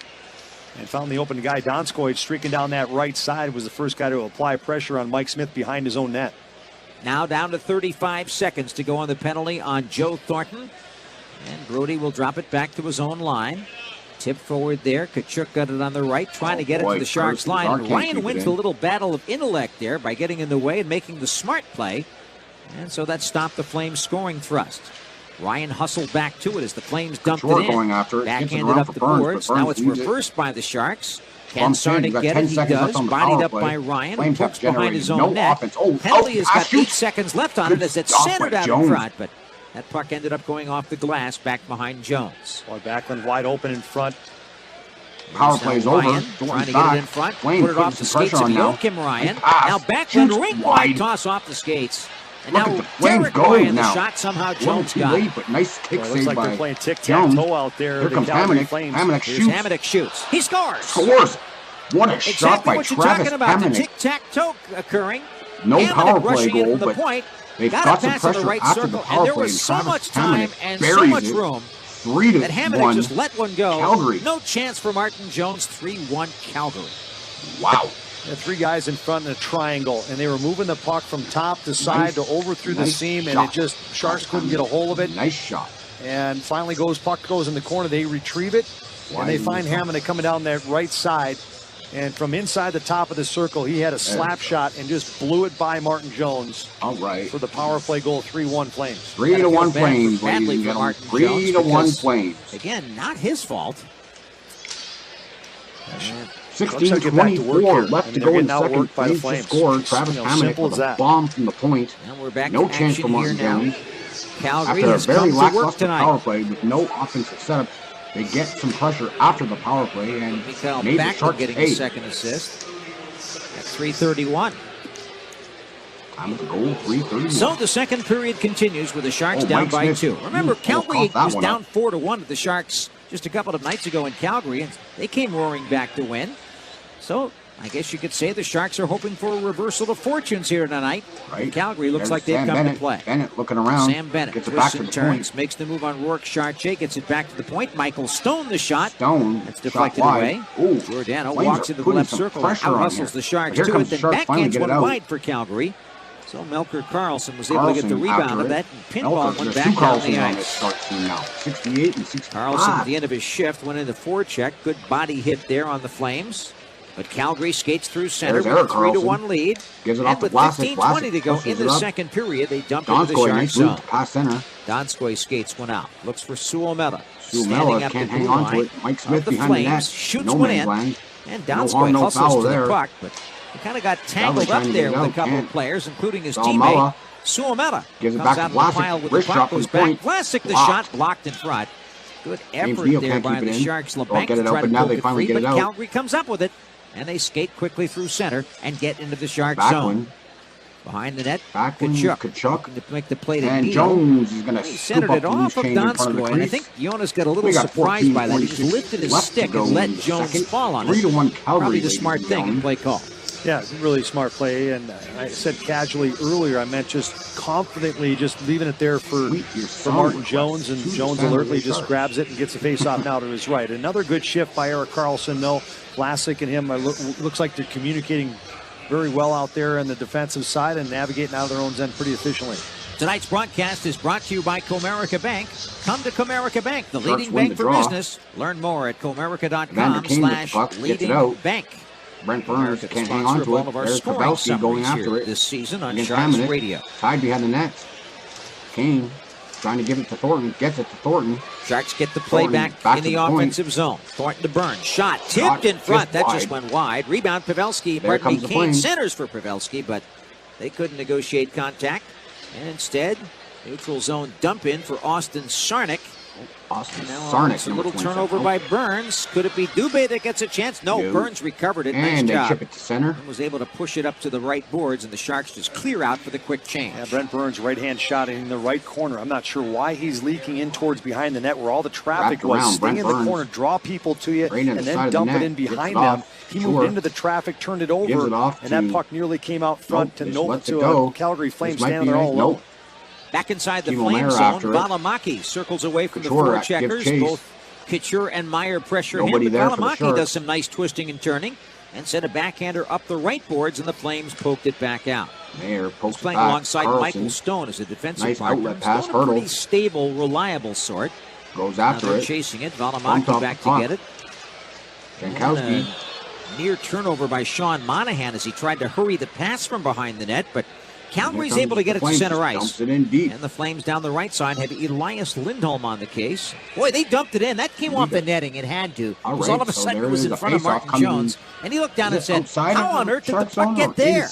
And found the open guy. Donskoy streaking down that right side was the first guy to apply pressure on Mike Smith behind his own net. Now down to 35 seconds to go on the penalty on Joe Thornton. And Brody will drop it back to his own line. Tip forward there. Kachuk got it on the right, trying to get it to the Sharks line. And Ryan wins the little battle of intellect there by getting in the way and making the smart play. And so that stopped the Flames scoring thrust. Ryan hustled back to it as the Flames dumped it in. Going after it. Backhanded up the boards. Now it's reversed by the Sharks. Can Sarnik get it? He does. Bodied up by Ryan. Pokes behind his own net. Penalty has got 8 seconds left on it as it's centered out in front. But that puck ended up going off the glass back behind Jones. Boy, Backlund wide open in front. Power play's over. Trying to get it in front. Put it off the skates of Joakim Ryan. Now Backlund rink wide toss off the skates. And look now at the Flames Derek go Ryan, now. the shot somehow Jones got. Late, but nice kick save like by they're playing tic-tac-toe out there. Here comes Hamonic. Hamonic shoots. Hamonic shoots. He scores. Scores. What a shot by what you're Travis talking about. Hamonic. The tic-tac-toe occurring. No Hamonic power play rushing in goal, from the but point. they've Got got a some pass in the pressure right after the circle, power and there play. was so Travis much time Hamonic and so buries much it. room 3-1. that Hamonic just let one go. Calgary. No chance for Martin Jones. 3-1 Calgary. Wow. Had 3 guys in front in a triangle, and they were moving the puck from top to side to over through the seam, and it just, Sharks couldn't get a hold of it. Nice shot. And finally puck goes in the corner. They retrieve it, and they find Hamonic coming down that right side. And from inside the top of the circle, he had a slap shot and just blew it by Martin Jones. All right. For the power play goal, 3-1 Flames. 3-1 Flames, ladies and gentlemen. 3-1 Flames. Again, not his fault. 16:24 left to go in the second. Flames to score. Travis Hamonic with a bomb from the point. And we're back no to chance for action Martin here now. Jones. Calgary After a has very come to work lackluster tonight. power play with no offensive setup, they get some pressure after the power play and Mikael made the Backlund Sharks getting pay. the second assist at 3:31. Time of the goal, 3:31. So the second period continues with the Sharks down Mike by Smith, 2. Remember, Calgary was down up. 4-1 to the Sharks just a couple of nights ago in Calgary, and they came roaring back to win. So I guess you could say the Sharks are hoping for a reversal of fortunes here tonight. Right. Calgary looks There's like they've Sam come Bennett. to play. Bennett looking around. Sam Bennett gets it back twists to and the turns, point. makes the move on Rourke Chartier, gets it back to the point. Michael Stone the shot. Stone. That's deflected shot away. Ooh, Giordano Flames walks are into the putting left some circle and pressure on out-hustles here. the Sharks But here to comes it. the Then Sharks finally backhands get it one out. wide for Calgary. So Melker Carlson was able to get the Carlson rebound after of it. that and pinball one There's back two down Carlsons the on this ice. Sharks team now. 68 and 65. Carlson at the end of his shift went into forecheck. Good body hit there on the Flames. But Calgary skates through center There's with a Eric Carlson. 3-1 lead. Gives it And off to with Vlasic. 15:20 to go Pushes in the it up. second period, they dump into the Donskoy, Shark nice zone. move past center. Donskoy skates one out. Looks for Suomela. Suomela can't hang on to it. Mike Smith the behind the Flames net. shoots No one man's in. land. And No Donskoy harm, no hustles foul to there. the puck, but he kind of got tangled trying up to there get with it a couple out, of players, including his Suomela teammate. Suomela gives it comes back to out of the Vlasic. pile with the Wrist puck, shot goes from the back. point. Vlasic, the Blocked. shot blocked in front. Good effort Neal there can't by keep it the in. Sharks. Don't LeBanc get it to try open. to Now poke they it finally free, get it but out. Calgary comes up with it, and they skate quickly through center and get into the Shark Backlund. zone. Behind the net, Kachuk. to make the play to And Neal. Jones is going to He scoop centered up it the off loose of change in front of the Donskoy, and I crease. think Jonas got a We little got surprised by that. He 14:46 just lifted his left to stick go and let in the Jones second. fall on it. 3-1 Calgary. Probably the ladies smart and thing and gentlemen. play call. Yeah, it's a really smart play, and I said casually earlier, I meant just confidently just leaving it there for Martin Jones, and Jones alertly just grabs it and gets the face-off now to his right. Another good shift by Eric Carlson, though. Vlasic and him looks like they're communicating very well out there on the defensive side and navigating out of their own end pretty efficiently. Tonight's broadcast is brought to you by Comerica Bank. Come to Comerica Bank, the leading win bank the for draw. business. Learn more at Evander Kane with the puck, gets it comerica.com/leading out. bank. Brent Burns Comerica, can't the hang sponsor on of to all it. of our There's scoring Pavelski going summaries after here it. this season on Against Sharks Hamonic. Radio. Tied behind the net. Kane trying to give it to Thornton. Gets it to Thornton. Sharks get the play Thornton back in to the point. offensive zone. Thornton to Burns. Shot tipped in front. That just went wide. Rebound Pavelski. There Pardon comes me, the Kane Flames. centers for Pavelski, but they couldn't negotiate contact. And instead, neutral zone dump in for Austin Sarnik. Austin Now Sarnik, a little turnover by Burns. Could it be Dubé that gets a chance? No, Burns recovered it. And nice they job. chip it to center. And was able to push it up to the right boards, and the Sharks just clear out for the quick change. Yeah, Brent Burns, right-hand shot in the right corner. I'm not sure why he's leaking in towards behind the net where all the traffic was. Stay in the corner, draw people to you, and then dump it in behind them. He moved into the traffic, turned it over, and that puck nearly came out front to a Calgary Flames standing there all alone. Back inside the Flame zone, Valimaki circles away from the four checkers. Both Couture and Meyer pressure him, but Valimaki does some nice twisting and turning and sent a backhander up the right boards, and the Flames poked it back out. Mayer pokes playing back. alongside Carlson. Michael Stone as a defensive nice partner. Outlet pass, Stone, a pretty stable, reliable sort. Goes after it. Chasing it. Valimaki back to get it. Jankowski. Near turnover by Sean Monahan as he tried to hurry the pass from behind the net, but Calgary's able to get it to center ice. It in deep. And the Flames down the right side have Elias Lindholm on the case. Boy, they dumped it in. That came off the netting. It had to. All of a sudden, it was in front of Martin Jones. And he looked down and said, how on earth did the puck get there?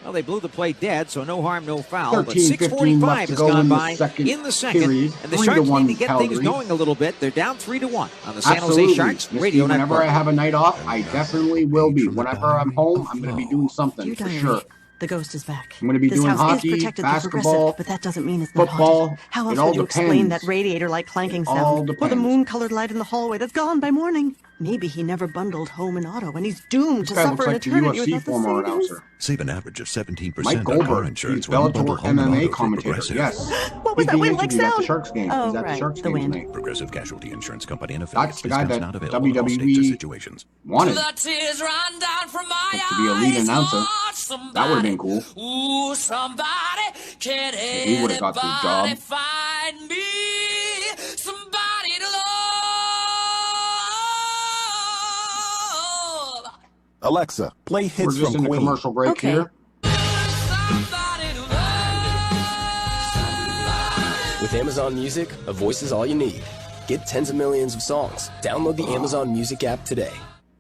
Well, they blew the play dead, so no harm, no foul. But 6:45 has gone by in the second. And the Sharks need to get things going a little bit. They're down 3-1 on the San Jose Sharks Radio Network. Whenever I have a night off, I definitely will be. Whenever I'm home, I'm going to be doing something for sure. The ghost is back. I'm going to be doing hockey, basketball, but that doesn't mean it's football. Not how else would you explain that radiator-like clanking sound? Or the moon-colored light in the hallway that's gone by morning? Maybe he never bundled home and auto, and he's doomed to suffer an eternity without the savings. Save an average of 17% Mike on Goldberg, car insurance he's Bellator MMA commentator. commentator. Yes. What was that wind-like sound? He's at the Sharks game. Oh, he's at the Sharks game tonight. Progressive Casualty Insurance Company and affiliates. That's the guy that not available in all states or situations. wanted to be a lead announcer. That would have been cool. Ooh, somebody can he would have got the job. Find me somebody to love. Alexa, play hits We're just from in a Queen. commercial break here. With Amazon Music, a voice is all you need. Get tens of millions of songs. Download the Amazon Music app today.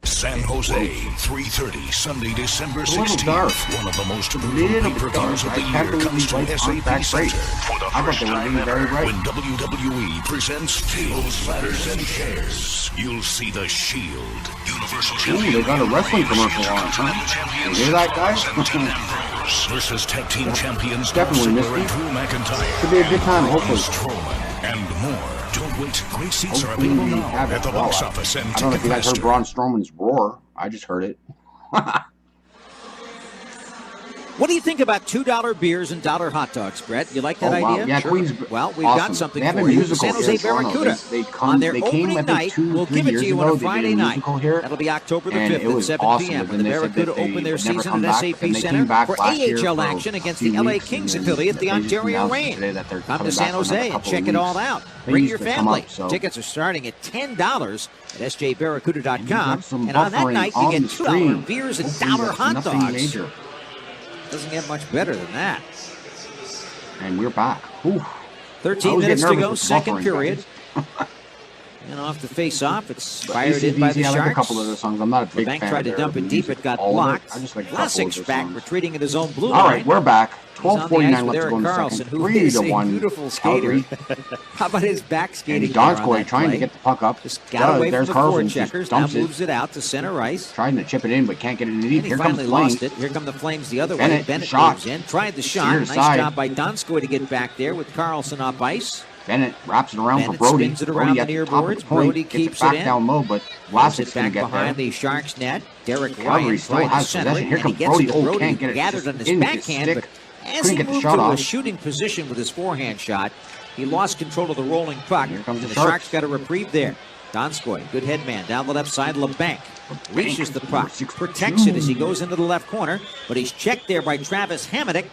San Jose, 3:30, Sunday, December 16th. One of the most brutal pay-per-views of the year comes to SAP Center for the first time ever when WWE presents Tables, Ladders, and Chairs. You'll see the Shield, Universal Champion. They got a wrestling commercial on, huh? You hear that, guys? Versus Tag Team Champions Definitely missed Drew McIntyre. Could be a good time, hopefully. Strowman, and more. Don't wait. Great seats are available now at the box office and I don't know if you guys heard Ticketmaster. Braun Strowman's roar. I just heard it. What do you think about $2 beers and $1 hot dogs, Brett? You like that idea? Yeah, sure. Queens. Well, we've awesome. got something they have for a you. musical San Jose here in Toronto. Barracuda. On their they opening came, night, we'll give it to you on a Friday night. That'll be October the 5th at 7 p.m. when the Barracuda open their season at SAP Center for AHL action against the LA Kings affiliate, the Ontario Reign. Come to San Jose and check it all out. Bring your family. Tickets are starting at $10 at sjbarracuda.com. And on that night, you get $2 beers and $1 hot dogs. Doesn't get much better than that. And we're back. Ooh. 13 minutes to go, second period. And off the face-off, it's fired in by the Sharks. I like a couple of the songs. I'm not a big fan. Bank tried to dump it deep. It got blocked. Vlasik's back, retreating at his own blue line. All right, we're back. 12:49 left to go in the second. 3-1. Beautiful skater. How about his back skating? And Donskoy trying to get the puck up. Just got away from the four Carlson, checkers. Now moves it out to center ice. Trying to chip it in, but can't get it in deep. And he finally lost it. Here come the Flames the other way. Bennett moves in. Tried the shot. Nice job by Donskoy to get back there with Carlson up ice. Bennett wraps it around for Brody. Spins it around the near boards. Brody keeps it in. Down low, but Vlasik's back get behind there. the Sharks net. Derek Calgary Ryan still trying to has center it. possession. Here And he comes gets Brody. it. Can't get it. Gathered on his In backhand, but as he moved to a shooting position with his forehand shot, he lost control of the rolling puck. Here comes and the the Sharks got a reprieve there. Donskoy, good headman, down the left side. LeBanc reaches the puck, protects it as he goes into the left corner, but he's checked there by Travis Hamonic,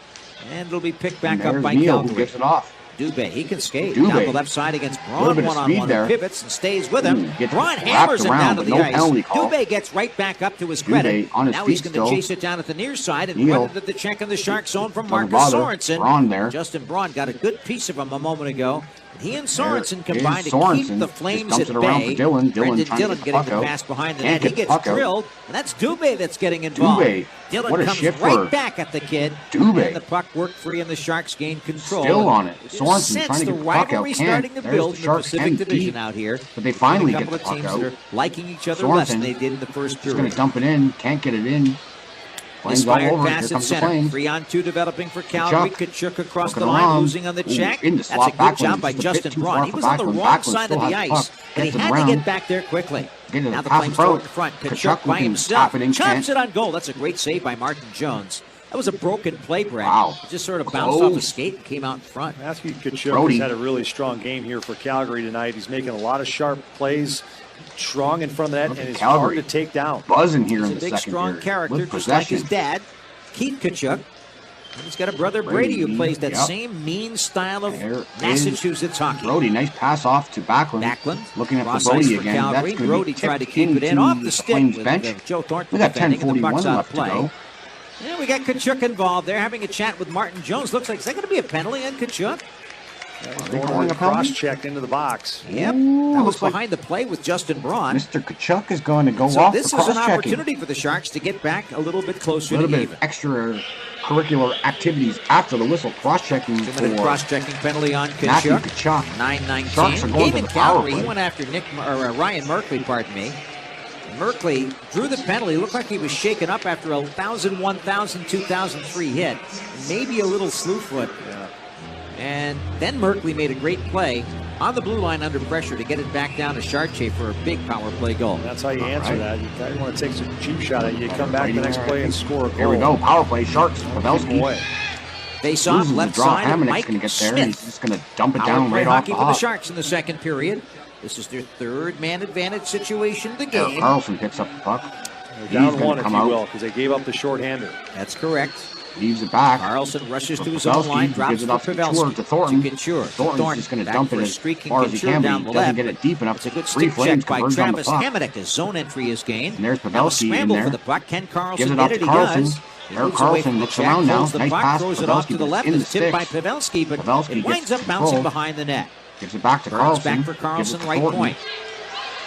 and it'll be picked back up by Neal, who Calgary. gets it off. Dubé, he can skate down the left side against Braun one-on-one. Pivots and stays with him. Braun hammers him down to the ice. Dubé gets right back up to his credit. Now he's going to chase it down at the near side and run it at the check in the Shark zone from Marcus Sorensen. Braun there. Justin Braun got a good piece of him a moment ago. He and Sorensen combined to keep the Flames at bay. Dillon Dillon getting the pass behind the net. He gets drilled, and that's Dubé that's getting involved. Dillon comes right back at the kid. And the puck worked free, and the Sharks gain control. Still on it. Sorensen trying to get the puck out. Starting to build in the Pacific Division out here. But they finally get the puck out. A couple of teams that are liking each other less than they did in the first period. Just going to dump it in. Can't get it in. Flames all over. Here comes the Flames. 3-on-2 developing for Calgary. Kachuk across the line, losing on the check. That's a good job by Justin Braun. He was on the wrong side of the ice, and he had to get back there quickly. Now the Flames go in front. Kachuk by himself chops it on goal. That's a great save by Martin Jones. That was a broken play, Brett. Wow. It just sort of bounced off the skate and came out in front. Matthew Kachuk has had a really strong game here for Calgary tonight. He's making a lot of sharp plays. Strong in front of that, and is hard to take down. Buzzing here in the second period. He's a big, strong character, just like his dad, Keith Kachuk. And he's got a brother, Brady, who plays that same mean style of Massachusetts hockey. Brody, nice pass off to Backlund. Looking at the Brody again. Calgary. That's Brody tried to keep it in off the stick with bench. Joe Thornton. We got defending, and the puck's 10:41 out left of play. to go. Yeah, we got Kachuk involved. They're having a chat with Martin Jones. Looks like, is that going to be a penalty on Kachuk? Going a cross-check into the box. Yep, Ooh, that was behind the play with Justin Braun. Mr. Kachuk is going to go so off this the is an cross-checking. opportunity for the Sharks to get back a little bit closer to even. A little bit of extracurricular activities after the whistle. Cross-checking for cross-checking penalty on Matthew Kachuk. Kachuk. 9-19. Sharks are going to the power play. He went after Ryan Merkley, pardon me. Merkley drew the penalty. Looked like he was shaken up after a 1,000, 1,000, 2003 hit. Maybe a little slew foot. Yeah. And then Merkley made a great play on the blue line under pressure to get it back down to Chartier for a big power play goal. That's how you answer that. You want to take some cheap shot at it. You come back the next play and score a goal. Here we go. Power play. Sharks. Pavelski. Face off, left side. Hamanek's going to get there. He's just going to dump it down right off the for the Sharks in the second period. This is their third man advantage situation of the game. Carlson picks up the puck. They're down one, if you will, because they gave up the shorthander. That's correct. Leaves it back. Carlson rushes to his own line, drops it off to Thornton. Thornton's just going to dump it as far as he can, but he doesn't get it deep enough. It's a good stick check by Travis Hamadek as zone entry is gained. And there's Pavelski in there. For the puck. Ken Carlson gives it off to Carlson. Eric Carlson looks around now. The nice puck, pass. throws it off to the left. It's tipped by Pavelski, but it winds up bouncing behind the net. Gives it back to Carlson. Back for Carlson, right point.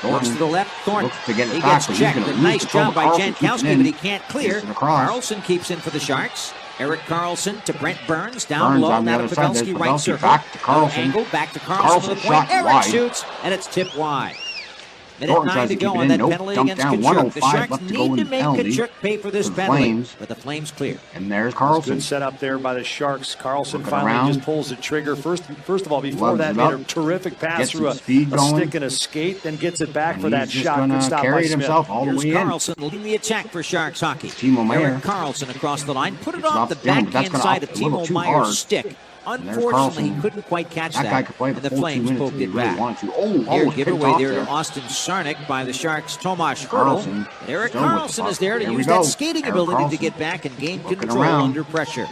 Looks to the left, Thornton. To get he back, gets checked. A nice job by Jankowski, but he can't clear. Carlson keeps in for the Sharks. Eric Carlson to Brent Burns, down low. Now to Pavelski, right circle. Back to Carlson. Angle, back to Carlson to the point. Eric shoots, and it's tipped wide. Minute 9 to go on that penalty against Kachuk. The Sharks need to make Kachuk pay for this penalty, but the Flames clear. And there's Carlson. Good set up there by the Sharks. Carlson finally just pulls the trigger. First of all, before that, made a terrific pass through a stick and a skate, then gets it back for that shot. Good stop by Smith. Here's Carlson leading the attack for Sharks hockey. Timo Meyer. Eric Carlson across the line. Put it off the backhand side of Timo Meyer's stick. Unfortunately, he couldn't quite catch that, and the Flames poked it back. Here, giveaway there to Austin Sarnik by the Sharks' Tomas Hertl. Eric Carlson is there to use that skating ability to get back and gain control under pressure.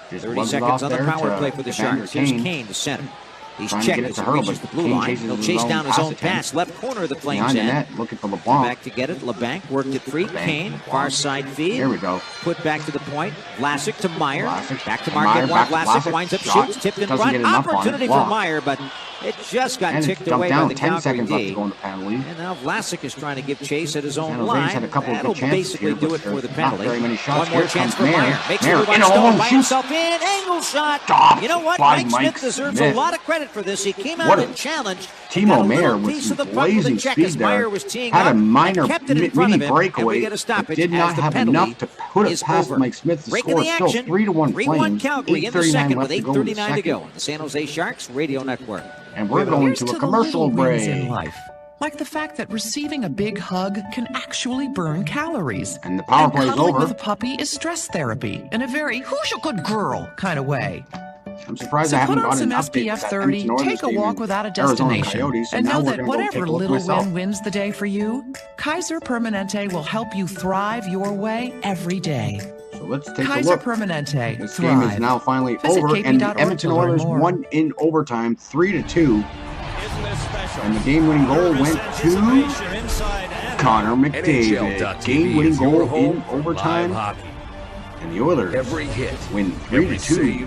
30 seconds on the power play for the Sharks. Here's Kane to center. He's checked as he reaches the blue line. He'll chase down his own pass. Left corner of the Flames end. Looking for LeBlanc. Back to get it. LeBlanc worked it free. Kane, far side feed. Here we go. Put back to the point. Vlasic to Meyer. Back to Mark Edouard. Vlasic winds up, shoots, tipped in front. Opportunity for Meyer, but it just got ticked away by the Calgary D. And now Vlasic is trying to give chase at his own line. That'll basically do it for the penalty. One more chance for Meyer. Makes it one stone by himself in. Angle shot. You know what? Mike Smith deserves a lot of credit for this. He came out and challenged. Timo Meyer with some blazing speed there. Had a minor mini breakaway, but did not have enough to put it past Mike Smith to score. Still 3-1 Flames. Calgary in the second with 8:39 to go on the San Jose Sharks Radio Network. And we're going to a commercial break. In life, like the fact that receiving a big hug can actually burn calories. And the power play is over. Cuddling with a puppy is stress therapy in a very "who's a good girl" kind of way. I'm surprised so I haven't put on gotten some SPF 30, take a walk without a destination, and know that whatever little win wins the day for you, Kaiser Permanente will help you thrive your way every day. So let's take Kaiser a look. Permanente. This thrive. game is now finally over, and the Edmonton Oilers won in overtime, 3-2. And the game-winning goal went to Connor McDavid. Game-winning goal in overtime, and the Oilers win 3-2.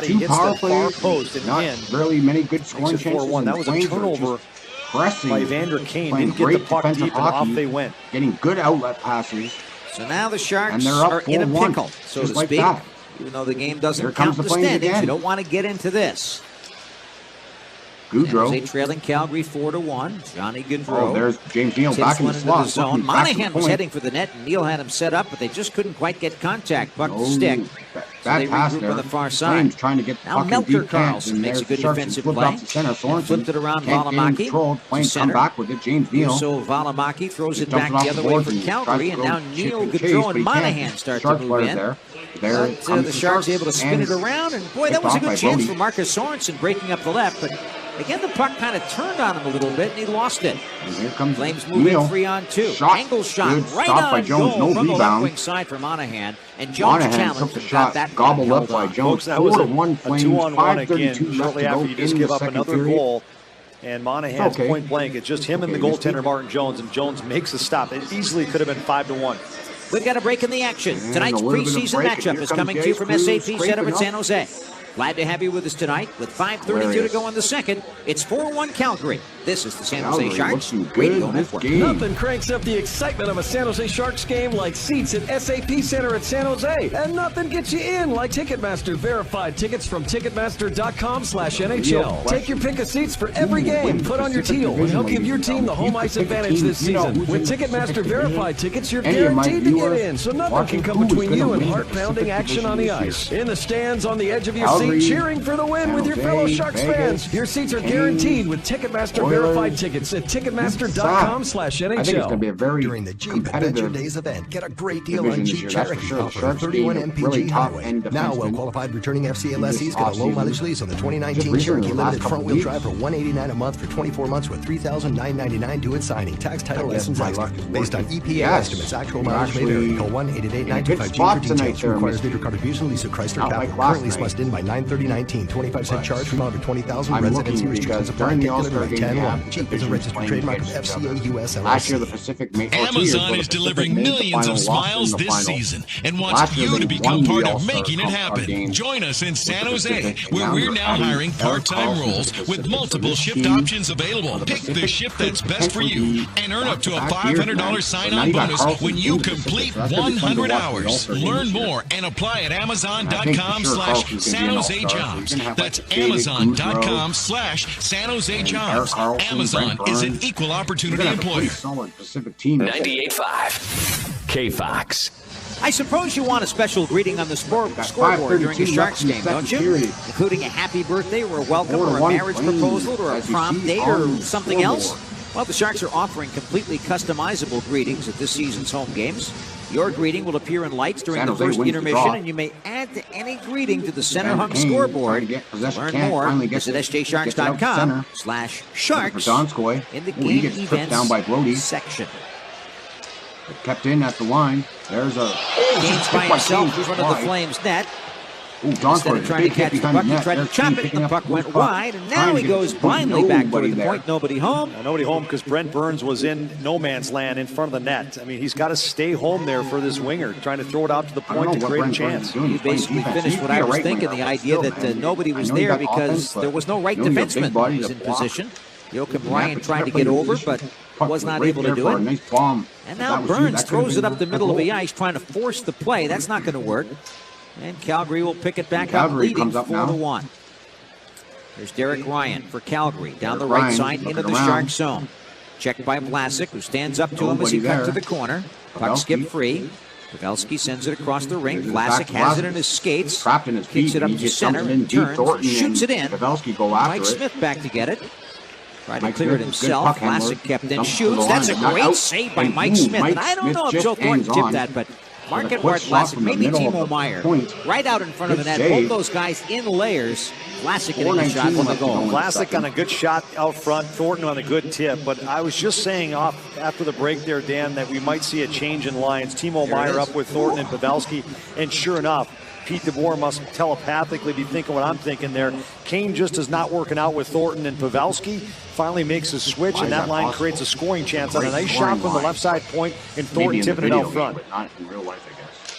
body, two hits power the far plays, post and not in. really many good scoring Makes it chances. 4-1. That was a Flames are turnover just pressing by Evander Kane. playing Didn't get great the puck defensive deep, and hockey, off they went. getting good outlet passes. So now the Sharks And they're up are in a 4-1, pickle, so just to like speak. that. Even though the game doesn't Here comes count the the Flames standings, again. you don't want to get into this. Goudreau. They trailing Calgary 4-1. Johnny Gaudreau. Oh, there's James Neal back in the slot. Zone. Monahan was heading for the net, and Neal had him set up, but they just couldn't quite get contact. Puck to stick. Bad pass there. On the far side. Flames trying to get the puck in deep pants, and makes a good defensive play. Off the center. Sorensen flipped it around. can't Valimaki. Control. Flames come back with it. James Neal. So Valimaki throws it back the other way for Calgary, and now Neal, Gaudreau, and Monahan start to move in. There the Sharks able to spin it around, and boy, that was a good chance for Marcus Sorensen breaking up the left, but again, the puck kind of turned on him a little bit, and he lost it. And here comes Flames moving 3-on-2. Angle shot right on by Jones. goal No from rebound. the left wing side for Monahan, and Jones challenged took the shot, that gobbled up by Jones. Folks, that was a 4-1 2-on-1 again, left shortly to after go you just in give the up second another period. goal. And Monahan's point blank. It's just him and the goaltender, Martin Jones, and Jones makes a stop. It easily could have been 5-1. We've got a break in the action. Tonight's preseason matchup is coming to you from SAP Center at San Jose. Glad to have you with us tonight. With 5:32 to go in the second, it's 4-1 Calgary. This is the San Jose Sharks Radio Network. Nothing cranks up the excitement of a San Jose Sharks game like seats at SAP Center at San Jose. And nothing gets you in like Ticketmaster verified tickets from Ticketmaster.com/NHL. Take your pick of seats for every game. Put on your teal and help give your team the home ice advantage this season. With Ticketmaster verified tickets, you're guaranteed to get in, so nothing can come between you and heart-pounding action on the ice. In the stands, on the edge of your seat, cheering for the win with your fellow Sharks fans. Your seats are guaranteed with Ticketmaster verified tickets at Ticketmaster.com/NHL. I think it's going to be a very during the Jeep Adventure Days event. Get a great deal on Jeep Cherokee sure. for 31 MPG highway. Now, well-qualified returning FCA lessees get a low-mileage lease on the 2019 Cherokee Limited front-wheel drive for $189 a month for 24 months with $3,999 due at signing. Tax, title, license, based on EPA estimates. Actual mileage may vary. Call 1-888-925-G13 requires leader contribution. Lease at Chrysler Capital. Current lease must end by 9/30/19. 25% charge from over 20,000. Residency restrictions apply. Take delivery by 10/1. Jeep is a registered trademark of FCA US LLC. Last year, the Pacific Amazon is delivering millions of smiles this season and wants you to become part of making it happen. Join us in San Jose, where we're now hiring part-time roles with multiple shift options available. Pick the shift that's best for you and earn up to a $500 sign-on bonus when you complete 100 hours. Learn more and apply at Amazon.com/San Jose Jobs. That's Amazon.com/San Jose Jobs. Amazon is an equal opportunity employer. 98.5 KFox. I suppose you want a special greeting on the scoreboard during a Sharks game, don't you? Including a happy birthday or a welcome or a marriage proposal or a prom date or something else? Well, the Sharks are offering completely customizable greetings at this season's home games. Your greeting will appear in lights during the first intermission, and you may add to any greeting to the center hung scoreboard. Learn more. Visit sjsharks.com/sharks in the game events section. Kept in at the line. There's a Gaines by himself in front of the Flames net. Instead of trying to catch the puck, he tried to chop it, and the puck went wide, and now he goes blindly back toward the point. Nobody home. Well, nobody home because Brent Burns was in no man's land in front of the net. I mean, he's got to stay home there for this winger, trying to throw it out to the point to create a chance. He basically finished what I was thinking, the idea that nobody was there because there was no right defenseman who was in position. Joakim Ryan tried to get over, but was not able to do it. And now Burns throws it up the middle of the ice, trying to force the play. That's not going to work. And Calgary will pick it back up, leading 4-1. There's Derek Ryan for Calgary, down the right side into the Shark zone. Checked by Vlasic, who stands up to him as he cut to the corner. Puck skipped free. Pavelski sends it across the ring. Vlasic has it in his skates. Kicks it up to center, turns, shoots it in. Mike Smith back to get it. Tried to clear it himself. Vlasic kept in, shoots. That's a great save by Mike Smith. And I don't know if Joe Thornton tipped that, but Mark-Edouard Vlasic, maybe Timo Meier, right out in front of the net. Both those guys in layers. Vlasic getting a shot on the goal. Vlasic on a good shot out front. Thornton on a good tip. But I was just saying off after the break there, Dan, that we might see a change in lines. Timo Meier up with Thornton and Pavelski. And sure enough, Pete DeBoer must telepathically be thinking what I'm thinking there. Kane just is not working out with Thornton, and Pavelski finally makes a switch, and that line creates a scoring chance on a nice shot from the left side point, and Thornton tipping it out front. But not in real life, I guess.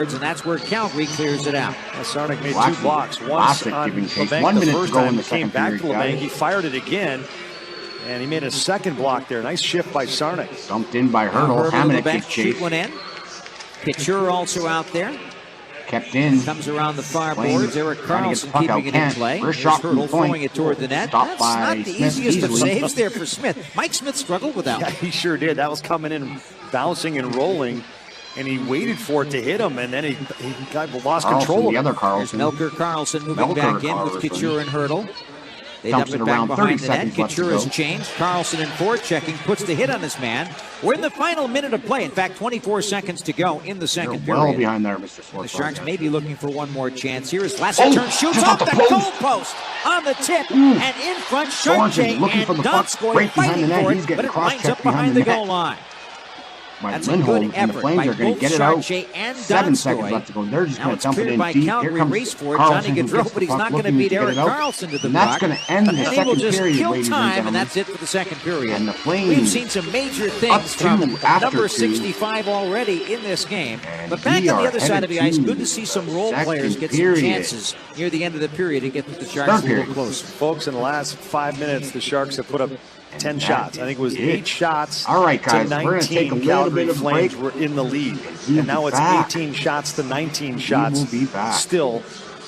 boards, and that's where Calgary clears it out. Sarnik made 2 blocks. Once on LeBanc the first time, he came back to LeBanc. He fired it again, and he made a second block there. Nice shift by Sarnik. Dumped in by Hurdle. Hamannik gets chased. Shoot one in. Couture also out there. kept in. Comes around the far Flames boards. Eric trying to get Carlson the puck keeping out. it in Can't. play. First shot from Hurdle the point. throwing it toward the net. Stopped That's by not the Smith easiest of easily. saves there for Smith. Mike Smith struggled with that Yeah, one. he sure did. That was coming in, bouncing and rolling, and he waited for it to hit him, and then he lost control of it. The other There's Carlson. Melker Carlson moving back in with Couture and Hurdle. They dump Dumps it it back around behind 30 the net. seconds left to Couture's go. changed. Carlson in forechecking, puts the hit on his man. We're in the final minute of play. In fact, 24 seconds to go in the second You're well period. behind there, Mr. Swartz. The Sharks may be looking for one more chance here as Oh, Lasseter shoots just off off the the goal post. post on the tip, Ooh. and in front, Sorensen Sharjay looking and for the puck Donskoy right behind fighting the net. for He's it, getting but it lines cross-checked up behind behind the the net. goal line. By That's a Lindholm, good and the effort Flames by are going both to get it out. Sharjay and 7 Donskoy. seconds left to go. They're just Now going to it's dump it cleared in by deep. Calgary. Here comes Race for it. Carlson, Johnny who Gaudreau, gets but the he's puck, not going to looking beat get Eric it out. Carlson to the And that's block. going to end the And he will second just period, kill ladies and time, gentlemen. and that's it for the second period. And the Flames We've seen some major up things from two after number two. 65 already in this game. And But back we on the are other side of the headed ice, to good to see some role second players get some period. chances near the end of the period to get the Sharks Third a little period. closer. Folks, in the last 5 minutes, the Sharks have put up 10 shots. I think it was 8 shots. All right, guys, to we're going to take a 19. little Calgary bit of a Flames break. were in the lead, We'll and now be it's back. 18 shots to 19 We shots. will be back. Still,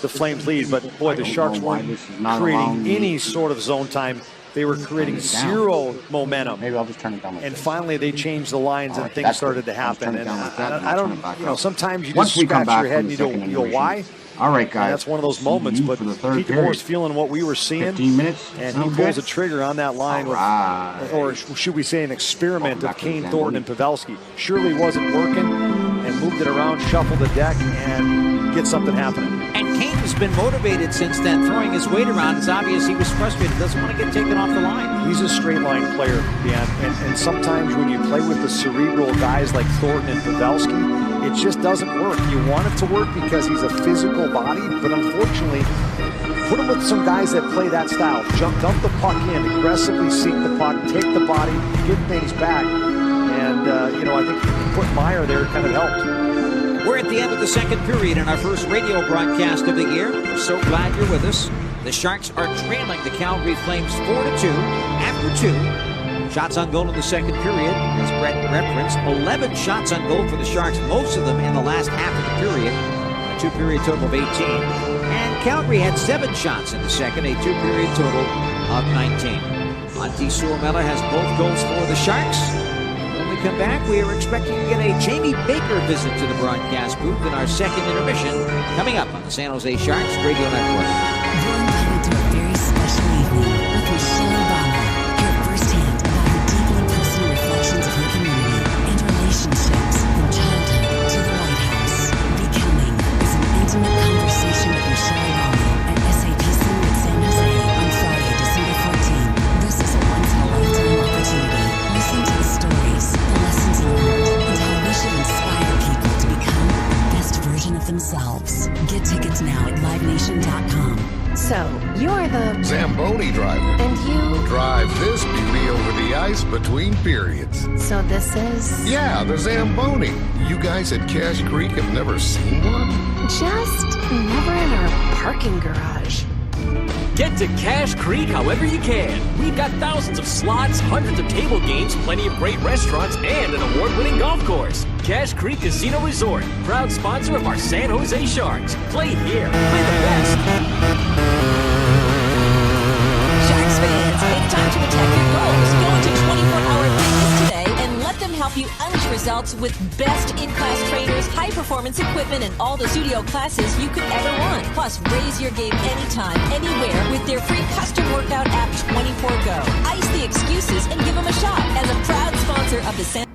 the Flames lead, but boy, the don't Sharks know why weren't this is not creating allowing me any to sort of zone time. They were creating turn it down. zero momentum. Maybe I'll just turn it down like And this. finally, they changed the lines, All and right, things that's started good. to I'll turn happen. it And down like that, and I I'll don't, turn it back you know, up. sometimes you Once just we come scratch back your head from and the you second go, why? intermission. All right, guys. And that's one of those See moments, you but for the third Pete period. DeBoer's feeling what we were seeing. 15 minutes. And he Sound pulls good? a trigger on that line, All right. or should we say an experiment Welcome of back to the Kane, Zamboni. Thornton, and Pavelski. Surely wasn't working, and moved it around, shuffled the deck, and get something happening. And Kane has been motivated since then, throwing his weight around. It's obvious he was frustrated, doesn't want to get taken off the line. He's a straight line player, Dan, and sometimes when you play with the cerebral guys like Thornton and Pavelski, it just doesn't work. You want it to work because he's a physical body, but unfortunately, put him with some guys that play that style. Dump the puck in, aggressively seek the puck, take the body, get things back. And, I think put Meyer there kind of helped. We're at the end of the second period in our first radio broadcast of the year. We're so glad you're with us. The Sharks are trailing the Calgary Flames 4-2 after 2. Shots on goal in the second period, as Brett referenced. 11 shots on goal for the Sharks, most of them in the last half of the period. A two-period total of 18. And Calgary had 7 shots in the second, a two-period total of 19. Monty Suomela has both goals for the Sharks. When we come back, we are expecting to get a Jamie Baker visit to the broadcast booth in our second intermission, coming up on the San Jose Sharks Radio Network. You're invited to a very special evening with Michelle Obama. Hear firsthand about her deep and personal reflections of her community and relationships from childhood to the White House. Becoming is an intimate conversation with Michelle Obama at SAP Summit San Jose on Friday, December 14th. This is a once-in-a-lifetime opportunity. Listen to the stories, the lessons learned, and how we should inspire people to become the best version of themselves. Get tickets now at livenation.com. So, you're the Zamboni driver. And you Drive this beauty over the ice between periods. So this is Yeah, the Zamboni. You guys at Cache Creek have never seen one? just never in our parking garage. Get to Cache Creek however you can. We've got thousands of slots, hundreds of table games, plenty of great restaurants, and an award-winning golf course. Cache Creek Casino Resort, proud sponsor of our San Jose Sharks. Play here, play the best. Sharks fans, it's time to attack your goals. Go into 24-hour fitness today and let them help you unleash results with best in-class trainers, high-performance equipment, and all the studio classes you could ever want. Plus, raise your game anytime, anywhere with their free custom workout app 24Go. Ice the excuses and give them a shot as a proud sponsor of the San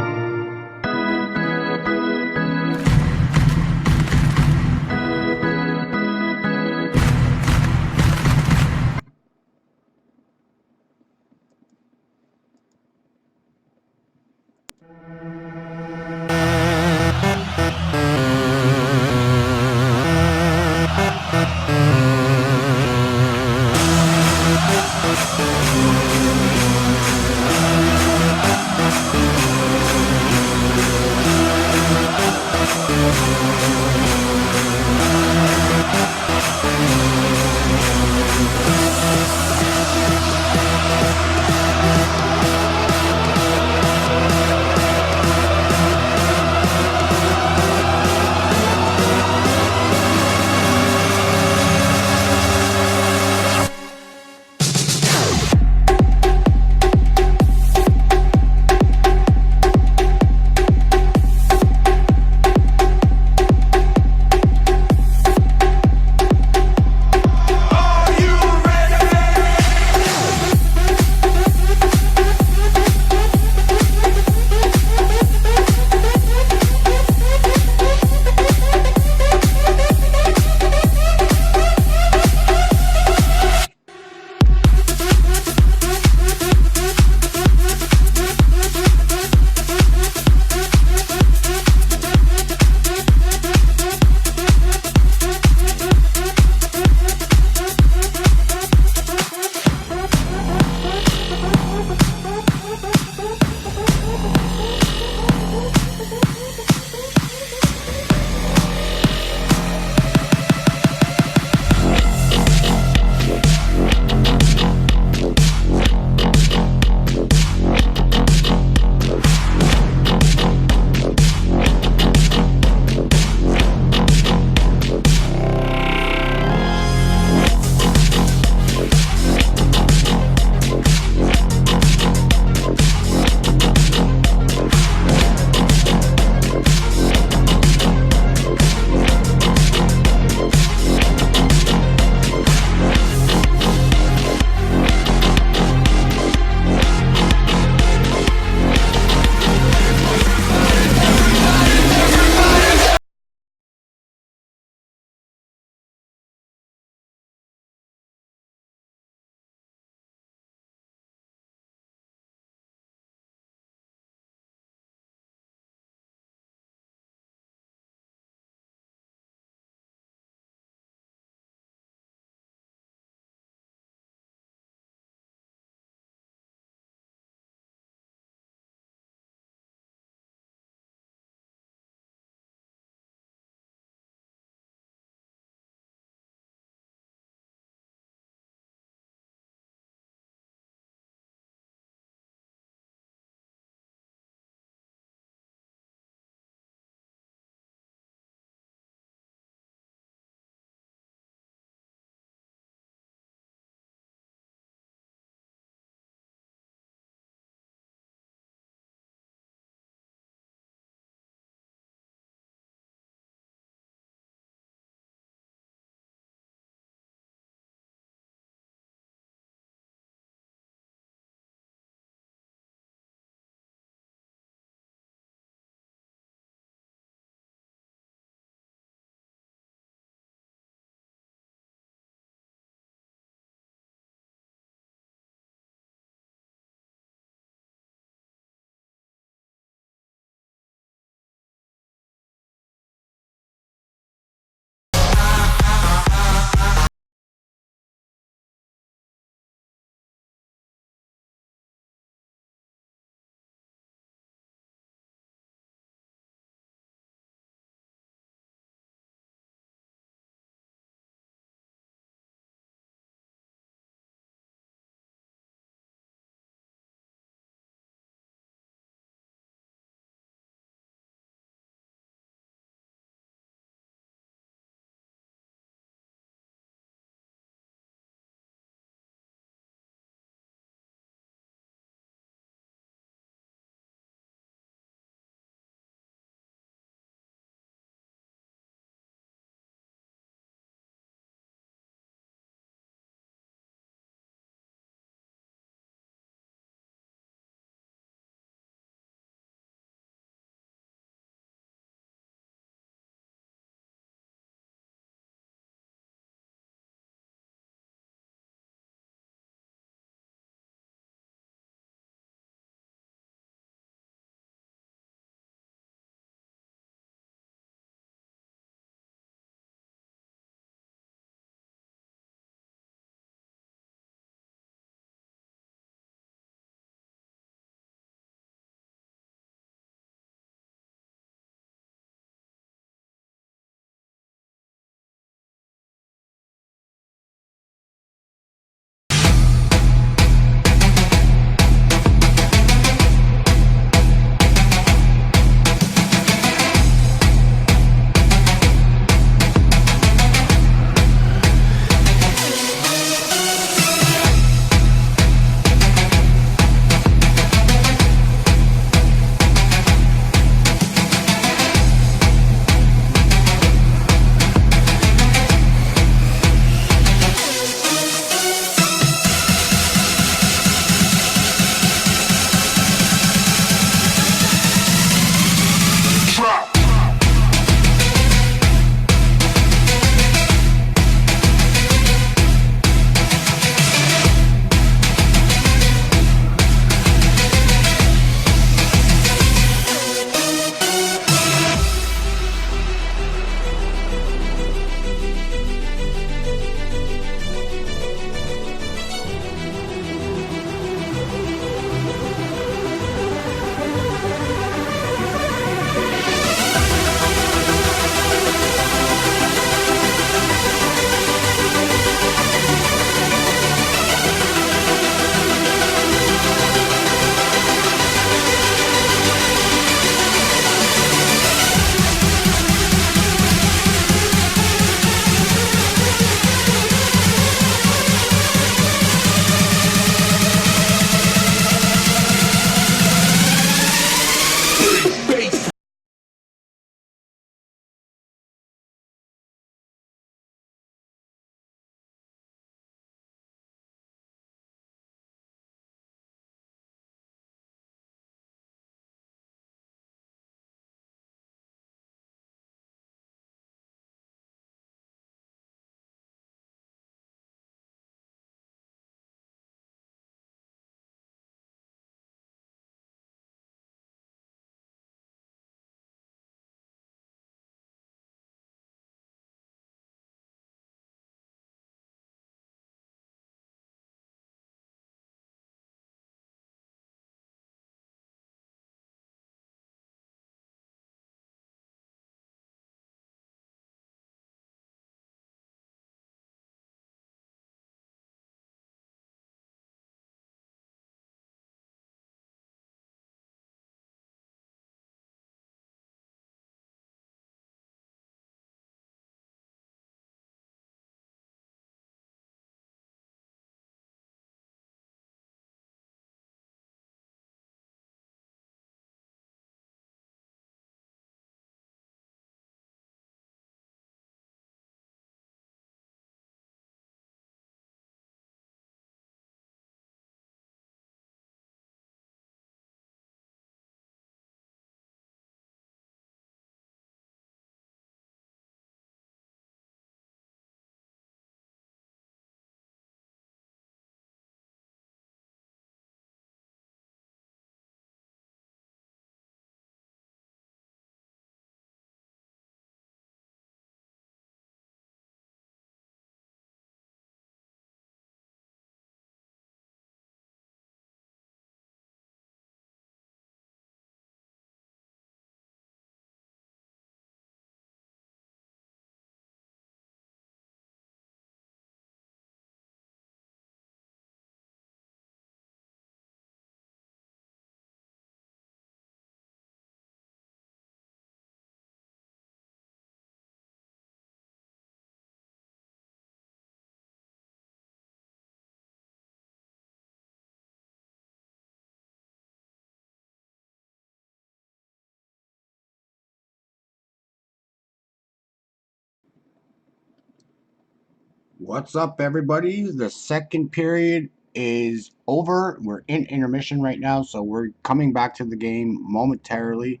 What's up, everybody? The second period is over. We're in intermission right now, so we're coming back to the game momentarily.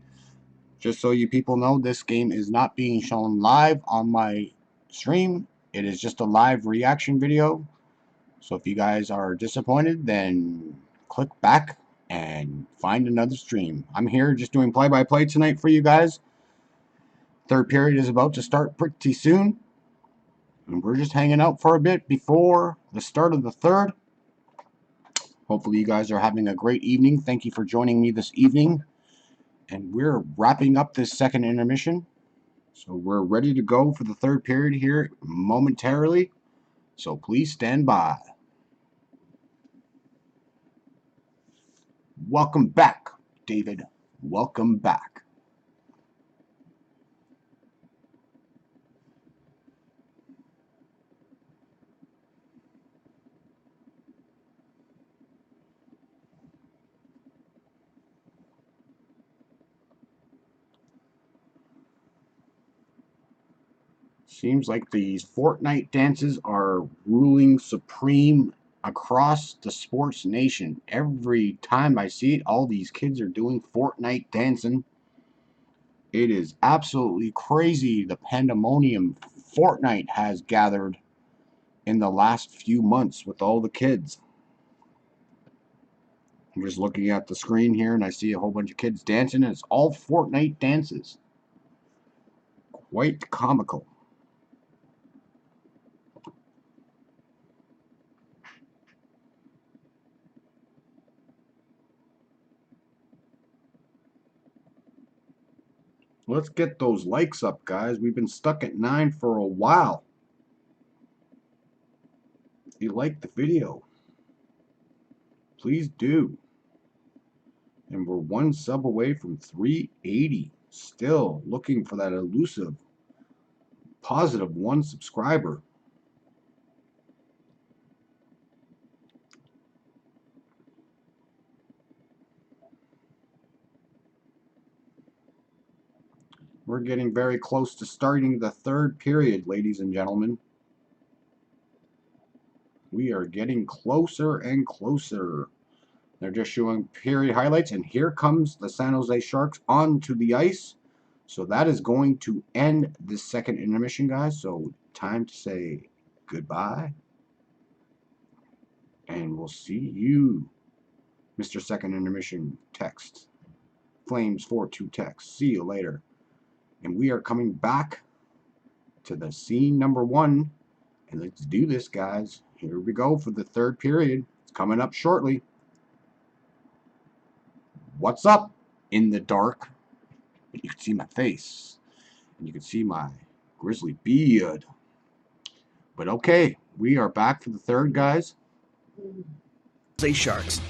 Just so you people know, this game is not being shown live on my stream. It is just a live reaction video. So if you guys are disappointed, then click back and find another stream. I'm here just doing play-by-play tonight for you guys. Third period is about to start pretty soon. And we're just hanging out for a bit before the start of the third. Hopefully you guys are having a great evening. Thank you for joining me this evening. And we're wrapping up this second intermission. So we're ready to go for the third period here momentarily. So please stand by. Welcome back, David. Welcome back. Seems like these Fortnite dances are ruling supreme across the sports nation. Every time I see it, all these kids are doing Fortnite dancing. It is absolutely crazy the pandemonium Fortnite has gathered in the last few months with all the kids. I'm just looking at the screen here and I see a whole bunch of kids dancing, and it's all Fortnite dances. Quite comical. Let's get those likes up, guys. We've been stuck at 9 for a while. If you like the video, please do. And we're one sub away from 380. Still looking for that elusive positive 1 subscriber. We're getting very close to starting the third period, ladies and gentlemen. We are getting closer and closer. They're just showing period highlights, and here comes the San Jose Sharks onto the ice. So that is going to end this second intermission, guys. So time to say goodbye. And we'll see you, Mr. Second Intermission text. Flames42 text. See you later. And we are coming back to the scene number 1. And let's do this, guys. Here we go for the third period. It's coming up shortly. What's up in the dark? You can see my face. And you can see my grizzly beard. But okay, we are back for the third, guys. Say Sharks.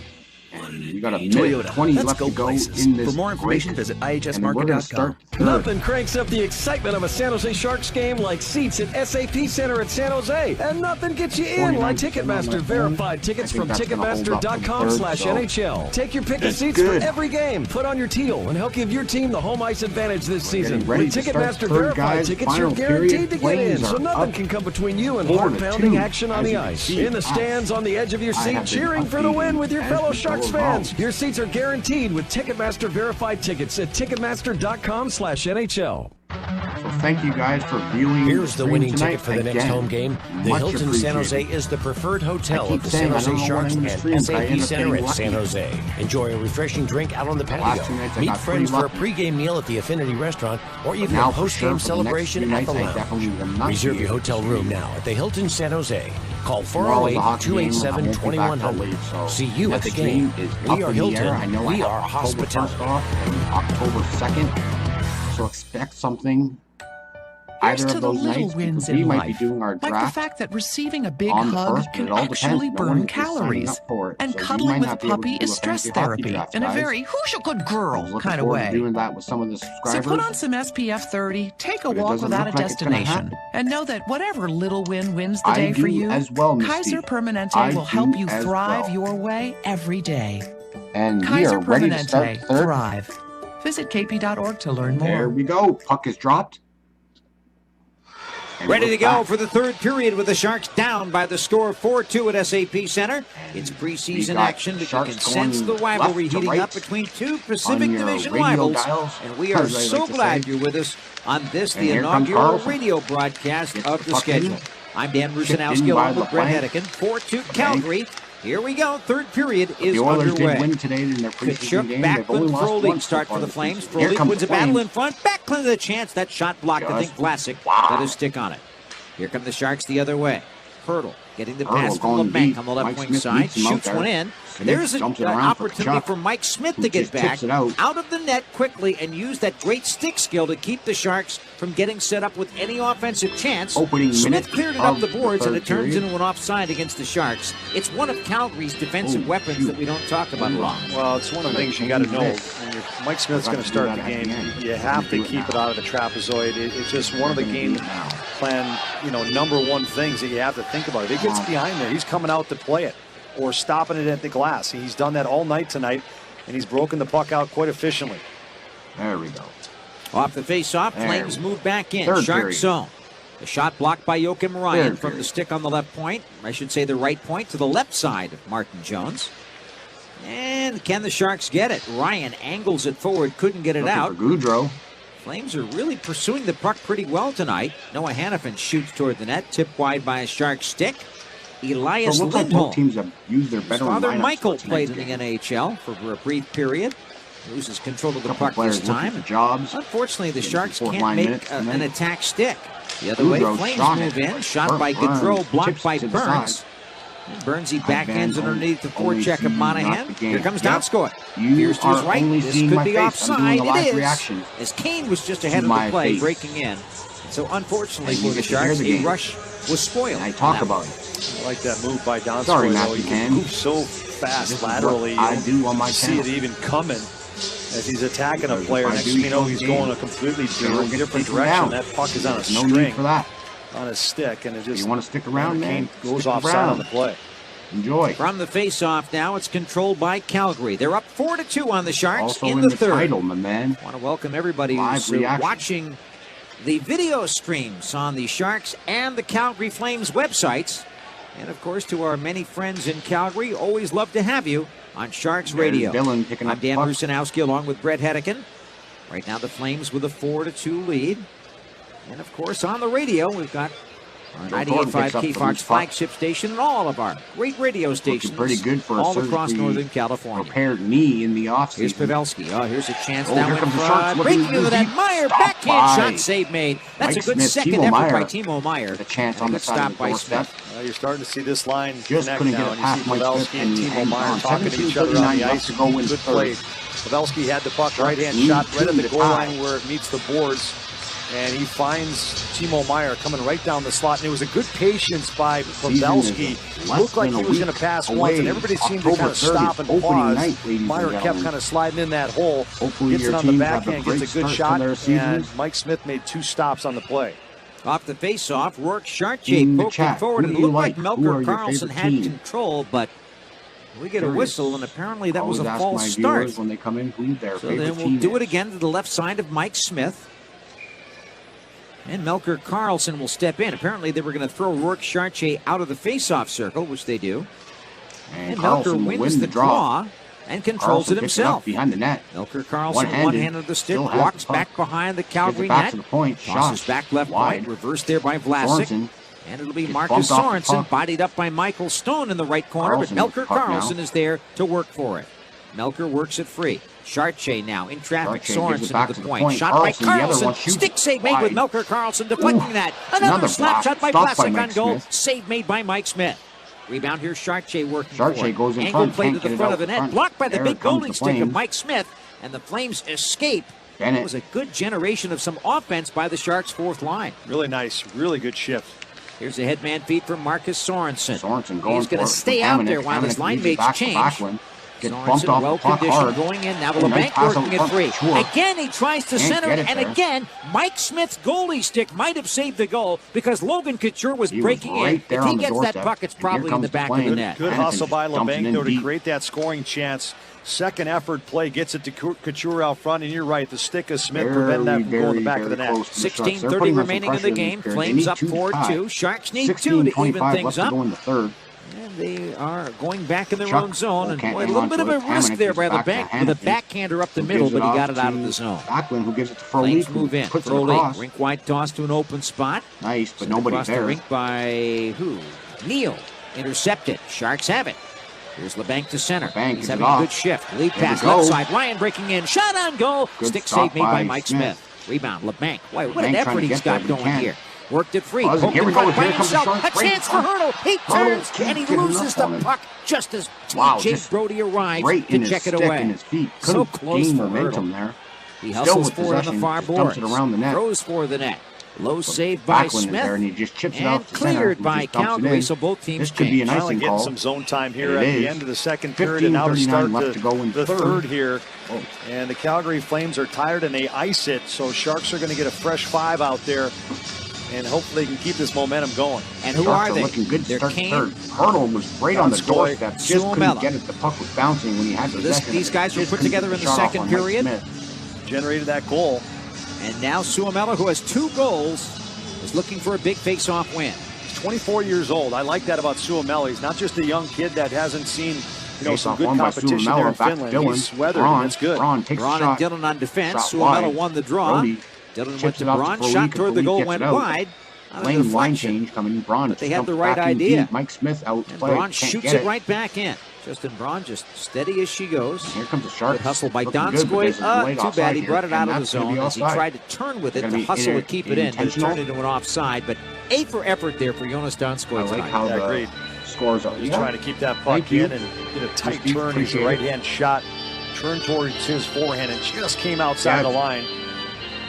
And we got a minute 20 left to go in this. For more information, visit ihsmarket.com. Nothing cranks up the excitement of a San Jose Sharks game like seats at SAP Center at San Jose. And nothing gets you in like Ticketmaster verified tickets from Ticketmaster.com/NHL. Take your pick of seats for every game. Put on your teal and help give your team the home ice advantage this season. With Ticketmaster verified tickets, you're guaranteed to get in, so nothing can come between you and heart-pounding action on the ice. In the stands, on the edge of your seat, cheering for the win with your fellow Sharks fans. Your seats are guaranteed with Ticketmaster verified tickets at Ticketmaster.com/NHL. So thank you guys for viewing. Here's the winning tonight. ticket for the next home game. The Much Hilton San Jose is the preferred hotel of the San saying Jose I don't know Sharks when and I'm gonna stream, but I SAP end up Center getting at San lucky. Jose. Enjoy a refreshing drink out on the last 2 patio. nights I Meet got friends for a pretty pregame meal at the Affinity Restaurant or even Now a for post-game sure, for the next celebration few at the nights, I definitely will lounge. not Reserve be your able to hotel room stream. now at the Hilton San Jose. Call Tomorrow is a hockey game. I won't be back till 408-287-2100. late, so See you at the next game. stream is We up are in the Hilton. air. I know I We have are October 1st hospitality. off and October 2nd. So expect something Here's either to of the those little nights. wins because we in might be life, doing our like the draft fact that receiving a big on the hug 1st, but can it all depends. actually No burn one is signing calories, up for it, and so you cuddling might with a not be able to puppy do is a stress fancy hockey therapy draft, in a guys. very who's a good I girl was looking kind of forward to way. doing that with some of the So subscribers. put on some SPF 30, take a But it walk doesn't without a look like it's gonna destination, happen. and know that whatever little win wins the I day for do you, as well, Misty. Kaiser Permanente I will help do you as thrive well. your way every day. And we Kaiser are ready to start Permanente, the third. thrive. Visit kp.org to learn more. There we go. Puck is dropped. Ready to go for the third period with the Sharks down by the score 4-2 at SAP Center. It's preseason action, but you can sense the rivalry heating up between two Pacific Division rivals. And we are so glad you're with us on this, the inaugural radio broadcast of the schedule. I'm Dan Rusanowski along with Brett Hedican. 4-2 Calgary. Here we go. Third period is the Oilers underway. did win today in their preseason game. Backlund, Frolik start for the Flames. Frolik wins a battle in front. Backlund the chance. That shot blocked. I think Vlasic got his stick on it. Here come the Sharks the other way. Hurdle getting the pass from LeBanc on the left wing side. Shoots one in. There's an opportunity for Mike Smith to get back out of the net quickly and use that great stick skill to keep the Sharks from getting set up with any offensive chance. Smith cleared it up the boards, and it turns into an offside against the Sharks. It's one of Calgary's defensive weapons that we don't talk about a lot. Well, it's one of the things you got to know. When Mike Smith's going to start the game, you have to keep it out of the trapezoid. It's just one of the game plan, number one things that you have to think about. If he gets behind there, he's coming out to play it or stopping it at the glass. He's done that all night tonight, and he's broken the puck out quite efficiently. There we go. Off the face-off, Flames move back in. Shark zone. The shot blocked by Joakim Ryan from the stick on the left point. I should say the right point to the left side of Martin Jones. And can the Sharks get it? Ryan angles it forward, couldn't get it out. Goudreau. Flames are really pursuing the puck pretty well tonight. Noah Hannafin shoots toward the net, tipped wide by a Shark stick. Elias Lindholm. Like both teams have used their better Father Michael played in the NHL for a brief period. Loses control of the puck this time. Unfortunately, the Sharks can't make an attack stick. The other way, Flames move in. Shot by Gaudreau, blocked by Burns. Burnsy backhands underneath the forecheck of Monahan. Here comes Donskoy. Veers to his right. This could be offside. It is. As Kane was just ahead of the play, breaking in. So unfortunately for the Sharks, a rush was spoiled. I talk about it. I like that move by Donskoy. Sorry, Matthew He moves so fast laterally. I do on my see it even coming as he's attacking a player. Next thing you know, he's going a completely different direction. That puck is on a string on his stick, and it just you want to stick around, man. Goes offside on the play. Enjoy. From the face-off now, it's controlled by Calgary. They're up 4-2 on the Sharks also in the third. Title, my man. I want to welcome everybody who's watching the video streams on the Sharks and the Calgary Flames websites. And, of course, to our many friends in Calgary, always love to have you on Sharks Radio. I'm Dan Rusanowski along with Brett Hedican. Right now the Flames with a 4-2 lead. And, of course, on the radio, we've got our 98.5 KFOX flagship station and all of our great radio stations pretty good for all across Northern California. Prepared knee in the offseason. Here's Pavelski. Oh, here's a chance now in front. Breaking into that. Meyer, backhand shot, save made. That's a good second effort by Timo Meyer. The chance on the side of the doorstep. You're starting to see this line just connect couldn't now. get it past Mike Pavelski and Timo Meyer talking to each other on the ice. Good play. Pavelski had the puck, right-hand shot right at the goal line where it meets the boards. And he finds Timo Meyer coming right down the slot. And it was a good patience by Pavelski. Looked like he was going to pass once, and everybody seemed to kind of stop and pause. Meyer kept kind of sliding in that hole. Gets it on the backhand, gets a good shot, and Mike Smith made 2 stops on the play. Off the face-off, Rourke Chartier poking forward. And it looked like Melker Karlsson had control, but we get a whistle, and apparently that was a false start. When they come in, so then we'll do it again to the left side of Mike Smith. And Melker Karlsson will step in. Apparently they were going to throw Rourke Chartier out of the face-off circle, which they do. And Melker wins the draw and controls it himself. Behind the net. Melker Karlsson, one-handed the stick, walks back behind the Calgary net. Tosses back left point, reversed there by Vlasic. And it'll be Marcus Sorensen, bodied up by Michael Stone in the right corner, but Melker Karlsson is there to work for it. Melker works it free. Chartier now in traffic. Sorensen to the point. Shot by Karlsson. Stick save made with Melker Karlsson deflecting that. Another slap shot by Vlasic on goal. Save made by Mike Smith. Rebound here. Chartier working for it. Goes in Angle play to the front of the net. Blocked by the big goalie stick of Mike Smith. And the Flames escape. It was a good generation of some offense by the Sharks' fourth line. Really nice. Really good shift. Here's a headman feed from Marcus Sorensen. He's going to stay out there while his line mates change. Gets bumped off the puck hard. Going in now. Nice LeBanc working it free. Sure. Again, he tries to center, and again, Mike Smith's goalie stick might have saved the goal because Logan Couture was breaking in. If he gets that puck, it's probably in the back of the net. Good hustle by LeBanc, though, to create that scoring chance. Second effort play gets it to Couture out front, and you're right, the stick of Smith prevented that from going in the back of the net. 16:30 remaining in the game. Flames up 4-2. Sharks need 2 to even things up. And they are going back in their own zone. And boy, a little bit of a risk there by LeBanc with a backhander up the middle, but he got it out of the zone. Backlund, who gives it to Flames move in. Frolik, rink wide toss to an open spot. Nice, but nobody there. Across the rink by who? Neal. Intercepted. Sharks have it. Here's LeBanc to center. He's having a good shift. Lead pass left side. Ryan breaking in. Shot on goal. Stick save made by Mike Smith. Rebound. LeBanc. Boy, what an effort he's got going here. Worked it free. Here we go. Here comes the a chance for Hurdle. He turns and he loses the puck just as TJ Brody arrives to check it away. So close for Hurdle. He hustles for it on the far boards. Throws for the net. Low save by Smith, there, and he just chips it out to cleared by Calgary, so both teams this could be an finally icing getting call. some zone time here at the end of the second period, and now to start the third here. Oh. And the Calgary Flames are tired, and they ice it, so Sharks are going to get a fresh 5 out there, and hopefully they can keep this momentum going. And who are they? Looking good to start third. Hurdle was right on the doorstep, just couldn't get it. The puck was bouncing when he had possession. These guys were put together in the second period. Generated that goal. And now Suomela, who has 2 goals, is looking for a big face-off win. He's 24 years old. I like that about Suomela. He's not just a young kid that hasn't seen some good competition there in Finland. He's weathered, and that's good. Braun takes Braun and Dillon on defense. Suomela won the draw. Dillon went to Braun. Shot toward the goal went wide. Lane line change coming in. Braun, but they had the right idea. Mike Smith out. And Braun shoots it right back in. Justin Braun just steady as she goes. Here comes the Sharks. Good hustle by Donskoy. Too bad he brought it out of the zone as he tried to turn with it to hustle and keep it in, but it turned into an offside. But A for effort there for Jonas Donskoy. I like how the scores are. He's trying to keep that puck in and get a tight turn. He's a right-hand shot. Turn towards his forehand and just came outside the line.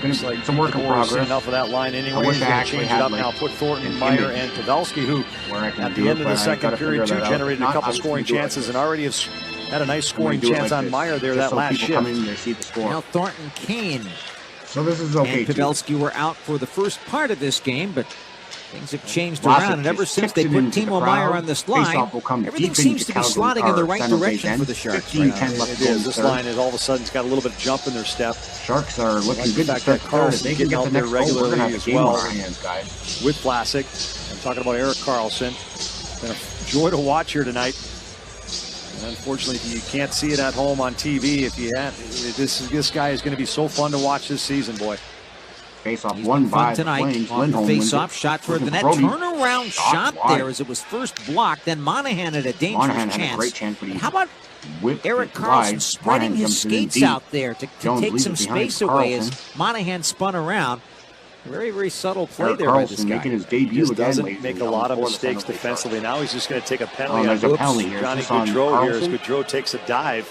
Like some work in progress. Enough of that line anyway. He's going to change it up now. Put Thornton, Meyer, and Pavelski, who at the end of the second period too generated a couple scoring chances and already has had a nice scoring chance on Meyer there that last shift. Now Thornton, Kane, so this is okay. And Pavelski were out for the first part of this game, but things have changed around, and ever since they put Timo Meyer on this line, everything seems to be slotting in the right direction for the Sharks. This line is all of a sudden got a little bit of jump in their step. Sharks are looking good to start Carlson they can get the next regularly as well guys. With Vlasic. I'm talking about Erik Karlsson. It's been a joy to watch here tonight. And unfortunately, you can't see it at home on TV. If you have, this guy is going to be so fun to watch this season, boy. Face-off won by tonight. the Flames. On the face-off, shot toward the net. Turnaround shot there as it was first blocked. Then Monahan had a dangerous chance. Had a great chance, but how about Erik Karlsson spreading his skates out there to take some space away as Monahan spun around? Very, very subtle play there by this guy. Making his debut he doesn't make a lot of mistakes defensively. Now he's just going to take a penalty. There's a penalty here. Johnny Gaudreau here as Gaudreau takes a dive.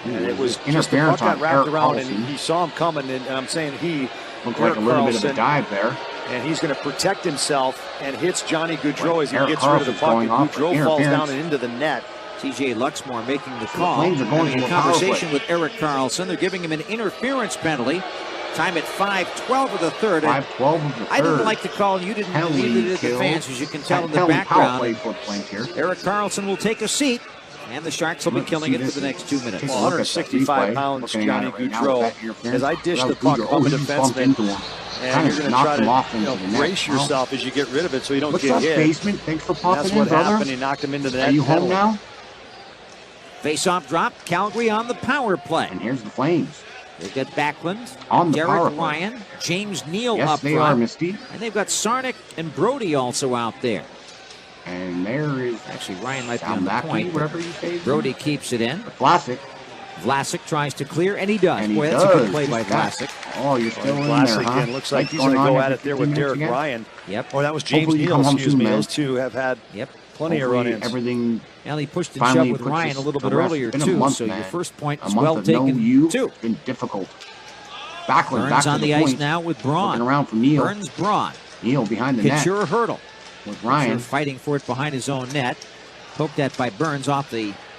And it was just the puck got wrapped around, and he saw him coming, and I'm saying he looked like a little bit of a dive there. And he's going to protect himself and hits Johnny Gaudreau as he gets rid of the puck. And Gaudreau falls down and into the net. TJ Luxmore making the call. The Flames are going to a conversation with Erik Karlsson. They're giving him an interference penalty. Time at 5:12 of the third. 5:12 of the third. I didn't like the call. You didn't either did the fans, as you can tell in the background. Erik Karlsson will take a seat. And the Sharks will be killing it for the next 2 minutes. 165 pounds, Johnny Gaudreau. As I dish the puck from a defenseman, and you're going to try to brace yourself as you get rid of it so you don't get hit. Basement? Thanks for popping that's what in, brother. happened. He knocked him into the net. Are you home now? Face-off drop. Calgary on the power play. And here's the Flames. They've got Backlund, on the Derek Ryan, James Neal up front. Yes, they are, Misty. And they've got Sarnik and Brody also out there. And there is actually Ryan might be on the point. Whatever you say. Brody keeps it in. Vlasic tries to clear, and he does. Boy, that's a good play by Vlasic. Oh, you're still in Vlasic, there, huh? Looks like he's going to go at it there with Derek Ryan. Yep. Or that was James Neal, excuse me. Those two have had plenty of run-ins. Everything. And he pushed and shoved with Ryan a little bit earlier, too. So your first point was well taken, too. It's been difficult. Backward, Burns on the ice now with Braun. Looking around for Neal. Burns, Braun. Neal behind the net. Hurdle. With Ryan. Fighting for it behind his own net. Poked at by Burns off the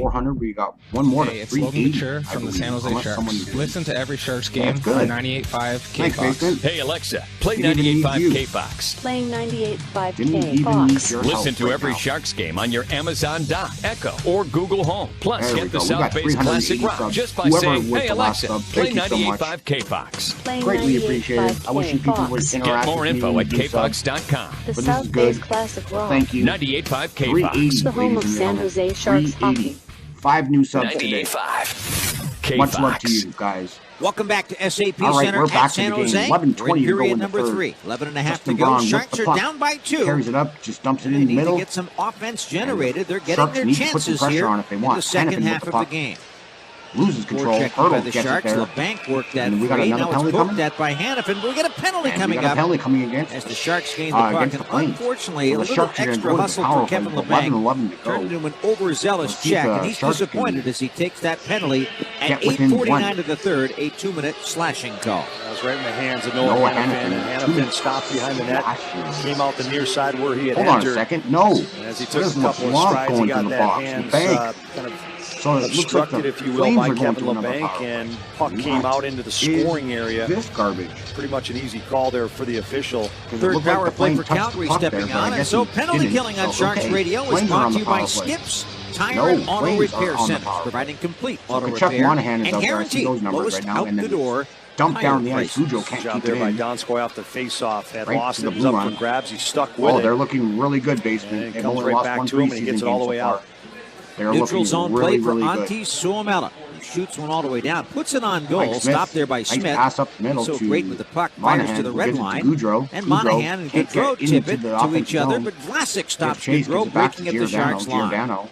400. We got one more. Hey, it's Logan Mature from the San Jose Sharks. Listen to every Sharks game on 98.5 K-Fox. Hey, Alexa, play 98.5 K-Fox. Playing 98.5 K-Fox. Listen to every Sharks game on your Amazon Dot, Echo, or Google Home. Plus, get the South Bay's Classic Rock just by saying, hey, Alexa, play 98.5 K-Fox. Greatly appreciated. I wish you people would interact. Get more info at kfox.com. The South Bay's Classic Rock. Thank you. 98.5 K-Fox. The home of San Jose Sharks hockey. 5 new subs today. 98.5 Much love to you guys. Welcome back to SAP All right, Center we're back at San to the game. Jose. 11:20 We're in to go period in the number third. 3. 11 and a half Justin to go. Braun with Sharks the are puck. down by 2. Carries it up, just dumps it They in the need middle. to get some offense generated. They're getting Sharks their need to put some chances pressure here on if they in want. the second Hannafin with half the of puck. the game. loses control. Checked by the Sharks. LeBanc worked that we got free. another Now penalty it's coming. poked at by Hannafin. We get a penalty coming We got a up. penalty coming against as the Sharks gain the puck. And unfortunately, a little extra hustle for Kevin LeBanc turned into an overzealous check, and he's disappointed as he takes that penalty at 8:49 of the third, a 2-minute slashing call. That was right in the hands of Noah Hannafin, and Hannafin stopped behind the net, came out the near side where he had entered. Hold on a second. No. And as he took a couple of strides, he got that hands kind of so it obstructed, if you will, by Kevin LeBanc, and puck came out into the scoring area. This garbage. Pretty much an easy call there for the official. Third power play for Calgary stepping on, and so penalty killing on Sharks Radio is brought to you by Skips Tire and Auto Repair Centers, providing complete auto repair and guaranteed lowest out the door. Dump down the ice. Cujo can't keep there it by in. Donskoy off the face-off. Had Right lost to it. the Was up blue for line. grabs. He stuck with it. Oh, they're looking really good, basement. And They've comes only right lost back one to him, and he preseason gets it game all the so way far. out. They're Neutral looking zone really, play for really good. Antti Suomela. Shoots one all the way down. Puts it on goal. Mike Smith. Stopped there by Nice Smith. pass up the middle So to great with the puck. Fires Monahan, to the who red gives it to line. Goudreau. And Goudreau Monahan and can't Gaudreau get tip into it the to offensive each other, zone. but Vlasic stops Chase Gaudreau, gives it back to breaking at the Sharks line. Giordano.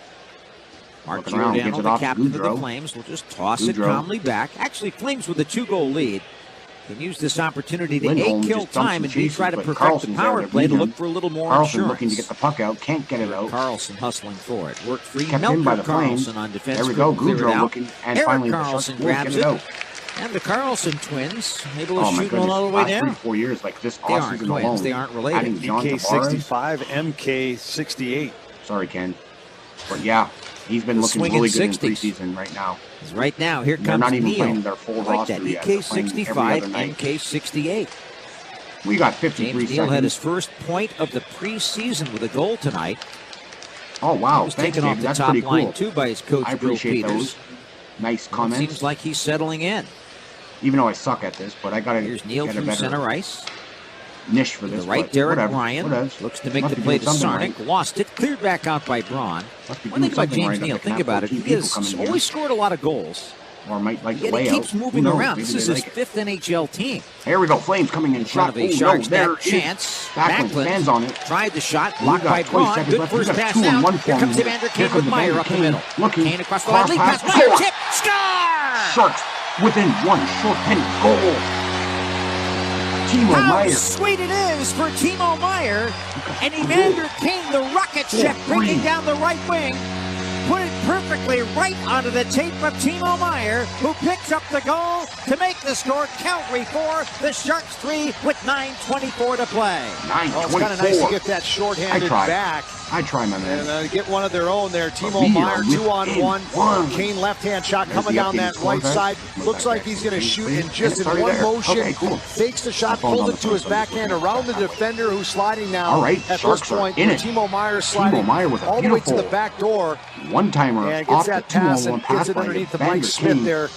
Mark Looking around, gives Giordano, it the off to captain of the Goudreau. Flames, will just toss it Goudreau. calmly back. Actually, Flames with a 2-goal lead can use this opportunity to Lindholm kill just dumps time and and chases, try to but perfect Carlson's the power there to play to beat look him. for a little more Carlson insurance. looking to get the puck out, can't get it out. Carlson hustling for it. Worked free. Kept in by the Flames. Carlson on defense. There we go. Cleared it Goudreau out. looking, and Erik finally Carlson the Sharks grabs get it it. out. And the Carlson twins able to Oh my shoot one goodness! all the way Last down. 3-4 years, like this They aren't offseason twins. alone, They aren't related. adding John Tavares. DK65, MK68. Sorry, Ken, but yeah, he's been looking Swinging really good 60s. in preseason right now. Right now, here They're comes not even Neal. playing their full like roster that. yet. They're playing every DK65, other night. MK68. We got 53 James Neal seconds. had his first point of the preseason with a goal tonight. Oh wow! He was Thanks, taken off David. the That's top pretty line cool. too by his coach I Bill appreciate Peters. those nice It comments. seems like he's settling in. Even though I suck at this, but I gotta Here's Neal get a from better center ice. niche for To this. the right, but Derek whatever, Ryan whatever. looks to make Must the be play doing to something Sarnik. right. Lost it. Cleared back out by Braun. Must be One thing doing about something James right Neal, that they think can have about it. 14 He people has coming here. always scored a lot of goals. Or might like the Yet he layout. keeps Who moving knows? around. Maybe This is they his like it. fifth NHL team. Here we go. Flames coming in. In front Shot. of the Oh, Sharks no, there net is. chance. Backlund stands on it. Tried the shot. We Blocked got by 20 Braun. seconds Good left. We first got pass 2-on-1 down. Here for comes him. Evander Here Kane with comes Meyer Evander up the Kane. middle. Looking. Kane across the line. Lead Cross pass. pass. Meyer Score. tip. Score! Sharks within one short-handed goal. Timo How Meyer. sweet it is for Timo Meyer. And Evander Kane, the rocket ship, bringing down the right wing. Put it perfectly right onto the tape of Timo Meyer, who picks up the goal to make the score. Calgary 4, the Sharks 3 with 9:24 to play. 9:24. Well, it's kind of nice to get that shorthanded back. I try, my man. And get one of their own there. Timo Meyer, 2-on-1. Kane left-hand shot coming down that right side. Looks like he's going to shoot in just in one motion. Okay, cool. Fakes the shot, pulls it to his backhand around the defender who's sliding now. All right, at Sharks this point, are in it. Timo Meyer sliding Timo Meyer with a all the way to the beautiful back door. one-timer And off gets the that pass 2-on-1 and pass gets it by underneath the Evander Mike Smith Kane. there.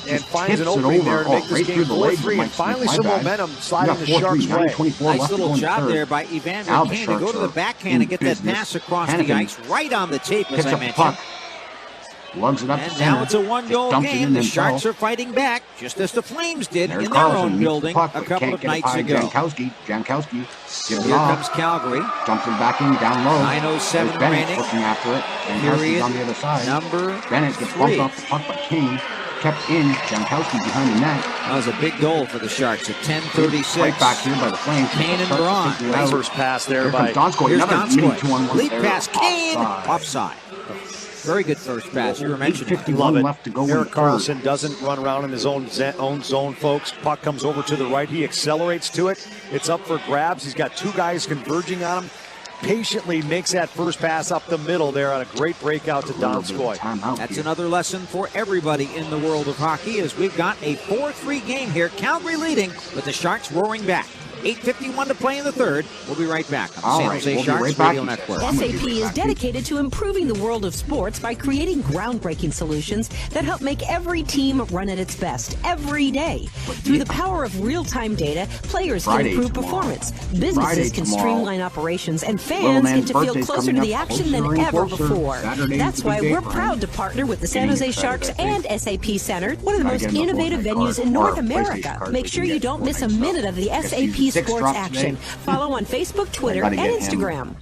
And Just finds an tips it opening over. there to Oh, make this right game through the legs of 4-3. Mike And finally Smith. some My bad. momentum We sliding got the 4-3, Sharks' way. 9:24 Nice left to little go in job third. there by Evander Now the Kane to Sharks go to the are backhand in and get that business. pass across the Hannafin ice right on the tape, as picks I up the mentioned. puck. Lugs it up And to center. now it's a one-goal Dumps it game. in The Sharks himself. are fighting back, just as the Flames did There's in their Carlson. own Needs the building puck, a but couple can't of get it nights by ago. Jankowski gives it Here off. comes Calgary. Jumps it back in down low. 9:07 There's Bennett remaining. looking after it. Jankowski's Period on the other side. number Bennett gets 3. bumped off the puck by Kane. Kept in. Jankowski behind the net. That was a big goal for the Sharks at 10:36. Right back here by the Flames. Kane and Starts to Braun. figure it out. First pass there Here by comes Donskoy. Here's Another mini Donskoy. 2-on-1 Lead there. pass. Kane. Offside. Offside. Very good first pass. You were mentioning it. 51 left to go. Erik Carlson doesn't run around in his own zone, folks. Puck comes over to the right. He accelerates to it. It's up for grabs. He's got two guys converging on him. Patiently makes that first pass up the middle there on a great breakout to Donskoy. That's another lesson for everybody in the world of hockey as we've got a 4-3 game here. Calgary leading, with the Sharks roaring back. 8:51 to play in the third. We'll be right back on the San Jose Sharks Radio Network. SAP is dedicated to improving the world of sports by creating groundbreaking solutions that help make every team run at its best every day. Through the power of real-time data, players can improve performance, businesses can streamline operations, and fans get to feel closer to the action than ever before. That's why we're proud to partner with the San Jose Sharks and SAP Center, one of the most innovative venues in North America. Make sure you don't miss a minute of the SAP sports action. Follow on Facebook, Twitter, and Instagram.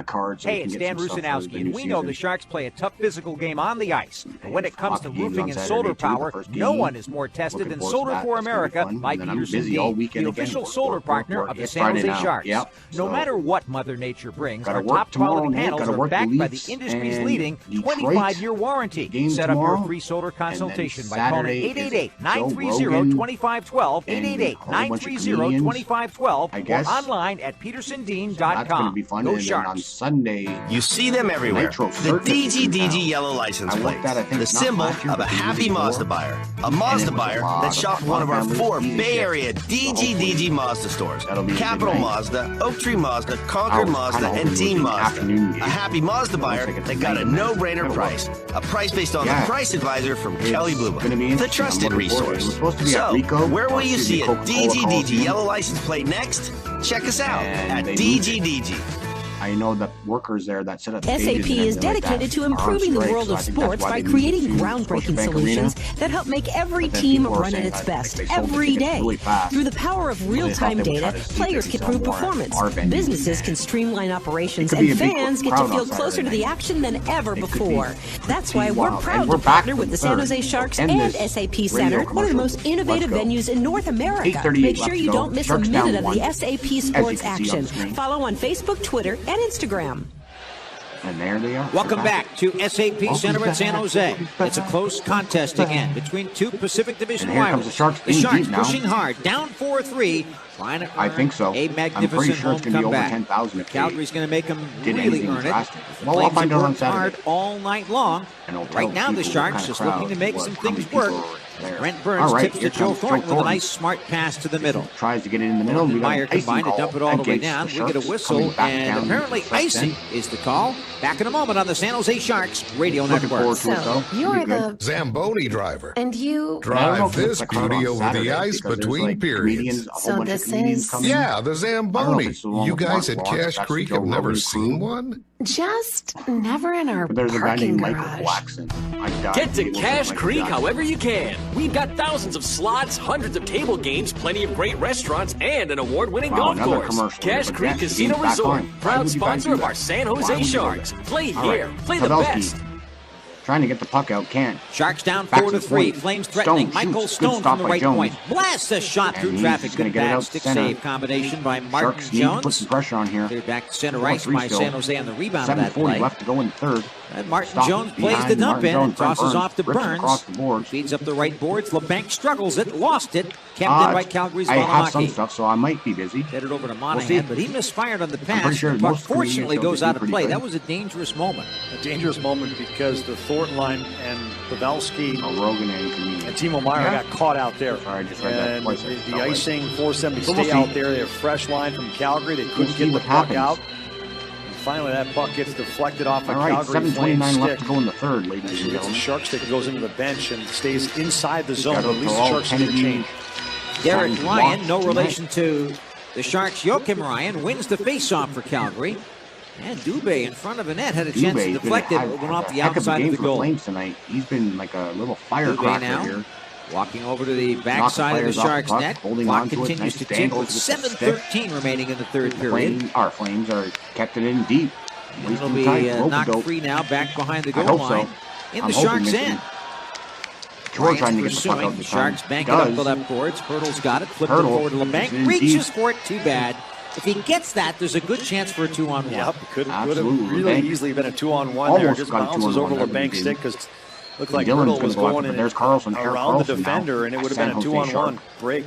card. So Hey, it's Dan Rusanowski, and we know the Sharks play a tough physical game on the ice. But when it comes to roofing and solar power, no one is more tested than Solar for America by Peterson Dean, the official solar partner of the San Jose Sharks. No matter what Mother Nature brings, our top-quality panels are backed by the industry's leading 25-year warranty. Set up your free solar consultation by calling 888-930-2512, 888-930-2512, or online at petersondean.com. Go Sharks. Sunday. You see them everywhere. The DGDG yellow license plates. The symbol of a happy Mazda buyer. A Mazda buyer that shopped one of our 4 Bay Area DGDG Mazda stores. Capital Mazda, Oak Tree Mazda, Concord Mazda, and Dean Mazda. A happy Mazda buyer that got a no-brainer price. A price based on the price advisor from Kelly Blue Book, the trusted resource. So, where will you see a DGDG yellow license plate next? Check us out at DGDG. I know the workers there that set up SAP is dedicated to improving the world of sports by creating groundbreaking solutions that help make every team run at its best every day. Through the power of real-time data, players can improve performance, businesses can streamline operations, and fans get to feel closer to the action than ever before. That's why we're proud to partner with the San Jose Sharks and SAP Center, one of the most innovative venues in North America. Make sure you don't miss a minute of the SAP sports action. Follow on Facebook, Twitter, and Instagram. And there they are. Welcome back to SAP Center at San Jose. It's a close contest again between 2 Pacific Division rivals. The Sharks pushing hard, down 4-3. I think so. A magnificent home comeback. 10,000. Calgary's going to make them really earn it. Well, I'll find out on Saturday. Hard all night long. Right now, the Sharks just looking to make some things work. Brent Burns tips to Joe Thornton with a nice, smart pass to the middle. Tries to get it in the middle. Meyer combined to dump it all the way down. We get a whistle, and apparently icing is the call. Back in a moment on the San Jose Sharks Radio Network. So, you're the Zamboni driver. And you drive this beauty over the ice between periods. So this is... Yeah, the Zamboni. You guys at Cache Creek have never seen one? Just never in our parking garage. Get to Cache Creek however you can. We've got thousands of slots, hundreds of table games, plenty of great restaurants, and an award-winning golf course. Cache Creek Casino Resort, proud sponsor of our San Jose Sharks. Play here, play the best. Trying to get the puck out, can't. Sharks down 4-3. Flames threatening. Michael Stone from the right point. Blasts a shot through traffic. Good bad stick save combination by Martin Jones. Put some pressure on here. Cleared back to center ice by San Jose on the rebound of that play. 7:40 left to go in the third. And Martin Jones plays the dump in and tosses off to Burns. Feeds up the right boards. LeBanc struggles it, lost it. Kept in by Calgary's Valimaki. I have some stuff, so I might be busy. Get it over to Monahan, but he misfired on the pass. But fortunately goes out of play. That was a dangerous moment. A dangerous moment because the Thornton line and Pavelski Rogan and Timo Meyer got caught out there. Sorry, I just read that twice. The icing forced them to stay out there. They have a fresh line from Calgary. They couldn't get the puck out. Finally, that puck gets deflected off a Calgary Flame stick. Left to go in the third, ladies and gentlemen. The Shark stick goes into the bench and stays inside the zone. At least the Sharks need to change. Derek Ryan, no relation to the Sharks' Joachim Ryan, wins the faceoff for Calgary. And Dubé in front of the net had a chance to deflect it, but went off the outside of the goal. Flames tonight. He's been like a little firecracker here. Walking over to the backside of the Sharks' net. Clock continues to tick with 7:13 remaining in the third period. Our Flames are kept it in deep. It'll be knocked free now, back behind the goal line. In the Sharks' end. Trying to get the puck out the Sharks bank it up the left boards. Hurdle's got it. Flipped it forward to LeBanc. Reaches for it. Too bad. If he gets that, there's a good chance for a 2-on-1. Yep, could have really easily been a 2-on-1 there. Just bounces over LeBanc's stick because looked like Hurdle was going in around the defender, and it would have been a 2-on-1 break.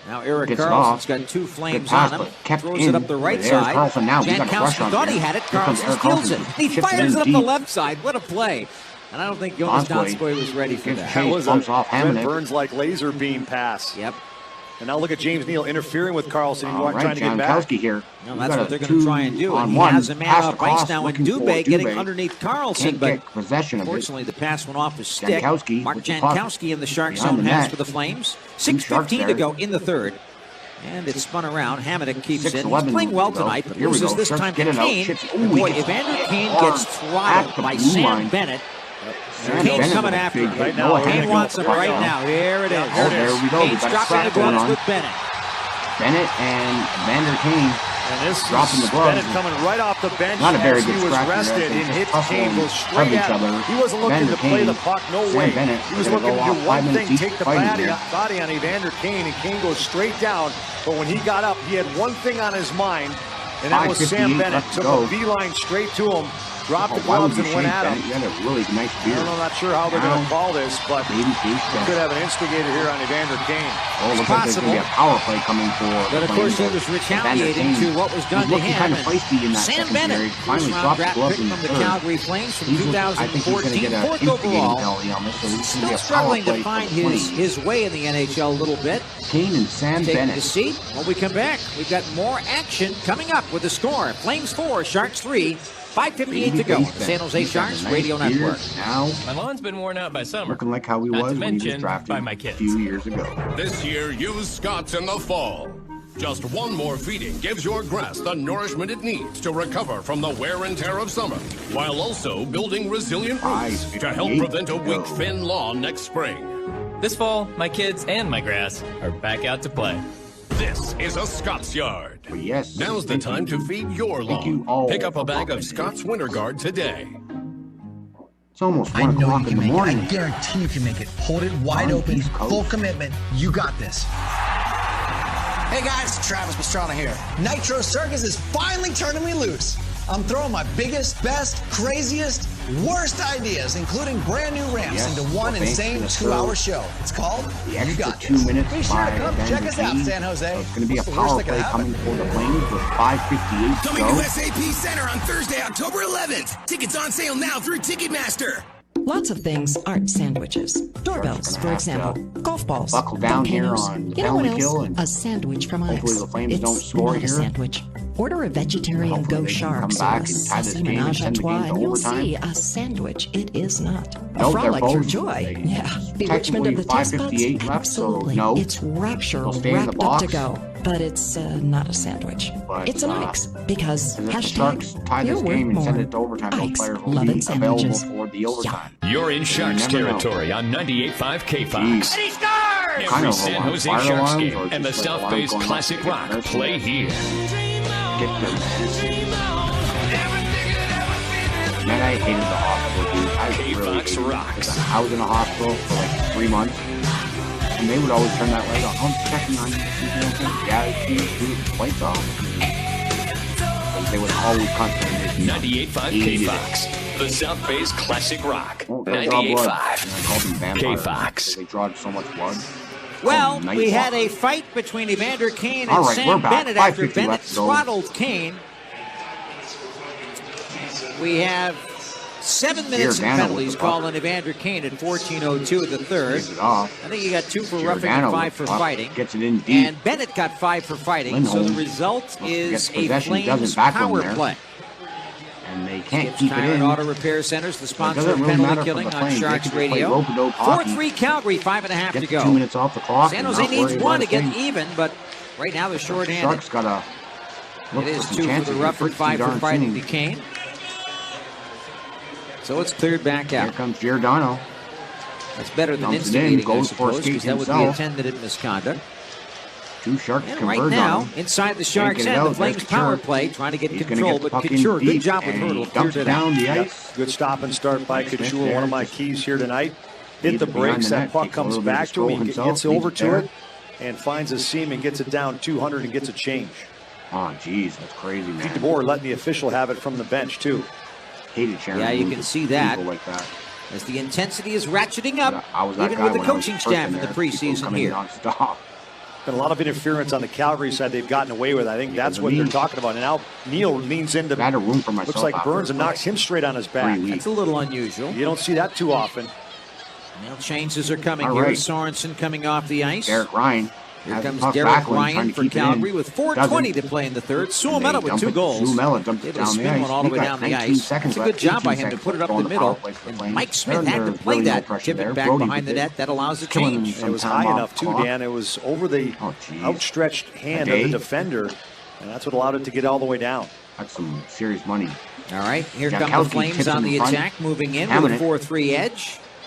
Now Eric Carlson's got 2 Flames on him. Throws it up the right side. Jankowski thought he had it. Carlson steals it. He fires it up the left side. What a play. And I don't think Jonas Donskoy was ready for that. That was a Brent Burns-like laser beam pass. Yep. And now look at James Neal interfering with Carlson. He's trying to get back. Here. No, that's what they're going to try and do. And he has a man off ice now, and Dubé getting underneath Carlson, but unfortunately the pass went off his stick. Mark Jankowski in the Shark zone has for the Flames. 6:15 to go in the third. And it's spun around. Hamonic keeps it. He's playing well tonight, but loses this time to Kane. Boy, Evander Kane gets throttled by Sam Bennett. Kane's coming after him right now. Kane wants him right now. Here it is. There we go. Kane's dropping the gloves with Bennett. Bennett and Evander Kane And this dropping the gloves. Bennett coming right off the bench. Not a very good he was scratcher. rested and hit Kane goes straight at him. He wasn't looking to play the puck, no way. He was looking to do one thing, take the body on Evander Kane, and Kane goes straight down. But when he got up, he had one thing on his mind, and that was Sam Bennett. Took a beeline straight to him, dropped the gloves and went at him. He had a really nice beard. I'm not sure how they're going to call this, but we could have an instigator here on Evander Kane. Oh, it looks like there's going to be a power play coming for. But of course, he was retaliating to what was done to him. Kind of feisty in that Sam Bennett, finally dropped the gloves from the Calgary Flames from 2014, fourth overall. Still struggling to find his way in the NHL a little bit. Kane and Sam Bennett. Take a seat. When we come back, we've got more action coming up with the score. Flames 4, Sharks 3. 5:58 to go. San Jose Sharks Radio Network. Now, my lawn's been worn out by summer. Looking like how he was when he was drafted by my kids. A few years ago. This year, use Scott's in the fall. Just one more feeding gives your grass the nourishment it needs to recover from the wear and tear of summer, while also building resilient roots to help prevent a weak, thin lawn next spring. This fall, my kids and my grass are back out to play. This is a Scott's Yard. Yes. Now's the time to feed your lawn. Pick up a bag of Scott's Winter Guard today. It's almost 1 o'clock in the morning. I guarantee you can make it. Hold it wide open, full commitment. You got this. Hey guys, Travis Pastrana here. Nitro Circus is finally turning me loose. I'm throwing my biggest, best, craziest, worst ideas, including brand new ramps, into one insane 2-hour show. It's called You Got This. 2 minutes. Be sure to come check us out, San Jose. It's going to be a power play coming for the Flames with 5:58 to Coming go. to SAP Center on Thursday, October 11th. Tickets on sale now through Ticketmaster. Lots of things aren't sandwiches. Doorbells, for example. Golf balls. Buckle down here on the penalty kill, and a sandwich from Onyx. hopefully the Flames don't score not here. A sandwich. Order a vegetarian Go Sharks or a sassy menage a trois, and you'll see a sandwich. It is not. A frolic for joy. Yeah. Bewitchment of the taste buds? Absolutely. It's rapture wrapped up to go. But it's not a sandwich. It's an Ike's because tie this game and send it to overtime. Those players will be available for the overtime. You're in Sharks territory on 98.5 KFox. Every San Jose Sharks game and the South Bay's Classic Rock play here. Get them, man, I hated the hospital, dude. I really hated it. I was in a hospital for like 3 months. And they would always turn that light on. I'm checking on you. Yeah, the lights off. But they would always constantly make 98.5 KFox. The South Bay's Classic Rock. 98.5 KFox. They draw so much blood. Well, we had a fight between Evander Kane and Sam Bennett after Bennett throttled Kane. We have 7 minutes in penalties called on Evander Kane at 14:02 of the third. I think he got 2 for roughing and 5 for fighting. Gets it in deep. And Bennett got 5 for fighting. So the result is a Flames power power play. And they can't keep it in. Auto Repair Centers, the sponsor of penalty killing on Sharks Radio. 4-3 Calgary, 5.5 to go. 2 minutes off the clock. San Jose needs 1 to get even, but right now they're short-handed. Sharks got a. It is 2 for the rough and 5 for fighting to Kane. So it's cleared back out. Here comes Giordano. That's better than instigating, I suppose, because that would be a 10-minute misconduct. 2 Sharks and convert right now, on inside the Sharks' end, the Flames power play, trying to get control, but Couture, good job with Hurdle, cleared it down out. the ice. Good stop and start by Couture, one of my keys here tonight. Hit the brakes, that puck comes back to him, he gets over to it, and finds a seam and gets it down 200 and gets a change. Oh, geez, that's crazy, man. Pete DeBoer letting the official have it from the bench, too. Hated sharing. Yeah, you can see that. Like that. As the intensity is ratcheting up, even with the coaching staff in the preseason here. Been a lot of interference on the Calgary side they've gotten away with. I think that's what they're talking about. And now Neal leans into. I had a room for myself. Looks like Burns and knocks him straight on his back. That's a little unusual. You don't see that too often. Now changes are coming here. Sorensen coming off the ice. Derek Ryan. Here comes Derek Ryan for Calgary with 4:20 to play in the third. Suomela with 2 goals. Suomela dumped it down the ice. All the way down the ice. It's a good job by him to put it up the middle. And Mike Smith had to play that. Tip it back behind the net. That allows a change. It was high enough too, Dan. It was over the outstretched hand of the defender. And that's what allowed it to get all the way down. That's some serious money. All right, here come the Flames on the attack, moving in with a 4-3 edge.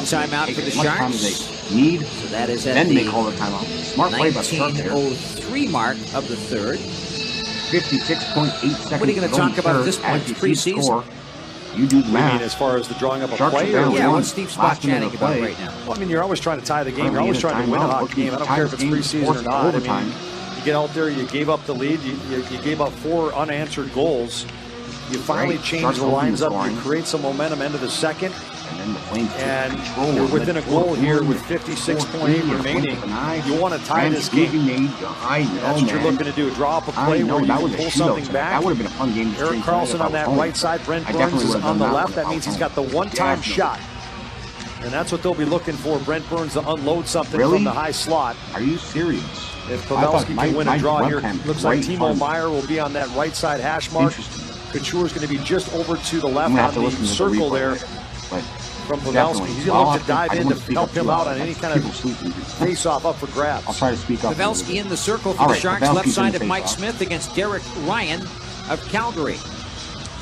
timeout for the much time Sharks. as they need. So that is at then the they call the timeout. Smart play by Stark there. 19:03 mark of the third. 56.8 seconds. What are you going to talk about at this point? Preseason? You do the math. I mean, as far as the drawing up a Sharks play? are down Yeah, one. what's Steve Spot chatting about right now? Well, I mean, you're always trying to tie the game. You're always trying to win a hockey game. I don't care if it's preseason or not. I mean, you get out there, you gave up the lead, you gave up 4 unanswered goals. You finally change the lines up, you create some momentum into the second, And then the Flames and control. you're within a goal here with 56.8 remaining. You want to tie this game. That's what you're looking to do. Draw up a play where you can pull something back. That would have been a fun game. Erik Karlsson on that right side. Brent Burns is on the left. That means he's got the one-time shot. And that's what they'll be looking for. Brent Burns to unload something from the high slot. Are you serious? If Pavelski can win a draw here, looks like Timo Meier will be on that right side hash mark. Couture's going to be just over to the left on the circle there from Pavelski. He's going to look to dive in to help him out on any kind of face-off up for grabs. I'll try to speak up. Pavelski in the circle for the Sharks, left side of Mike Smith against Derek Ryan of Calgary.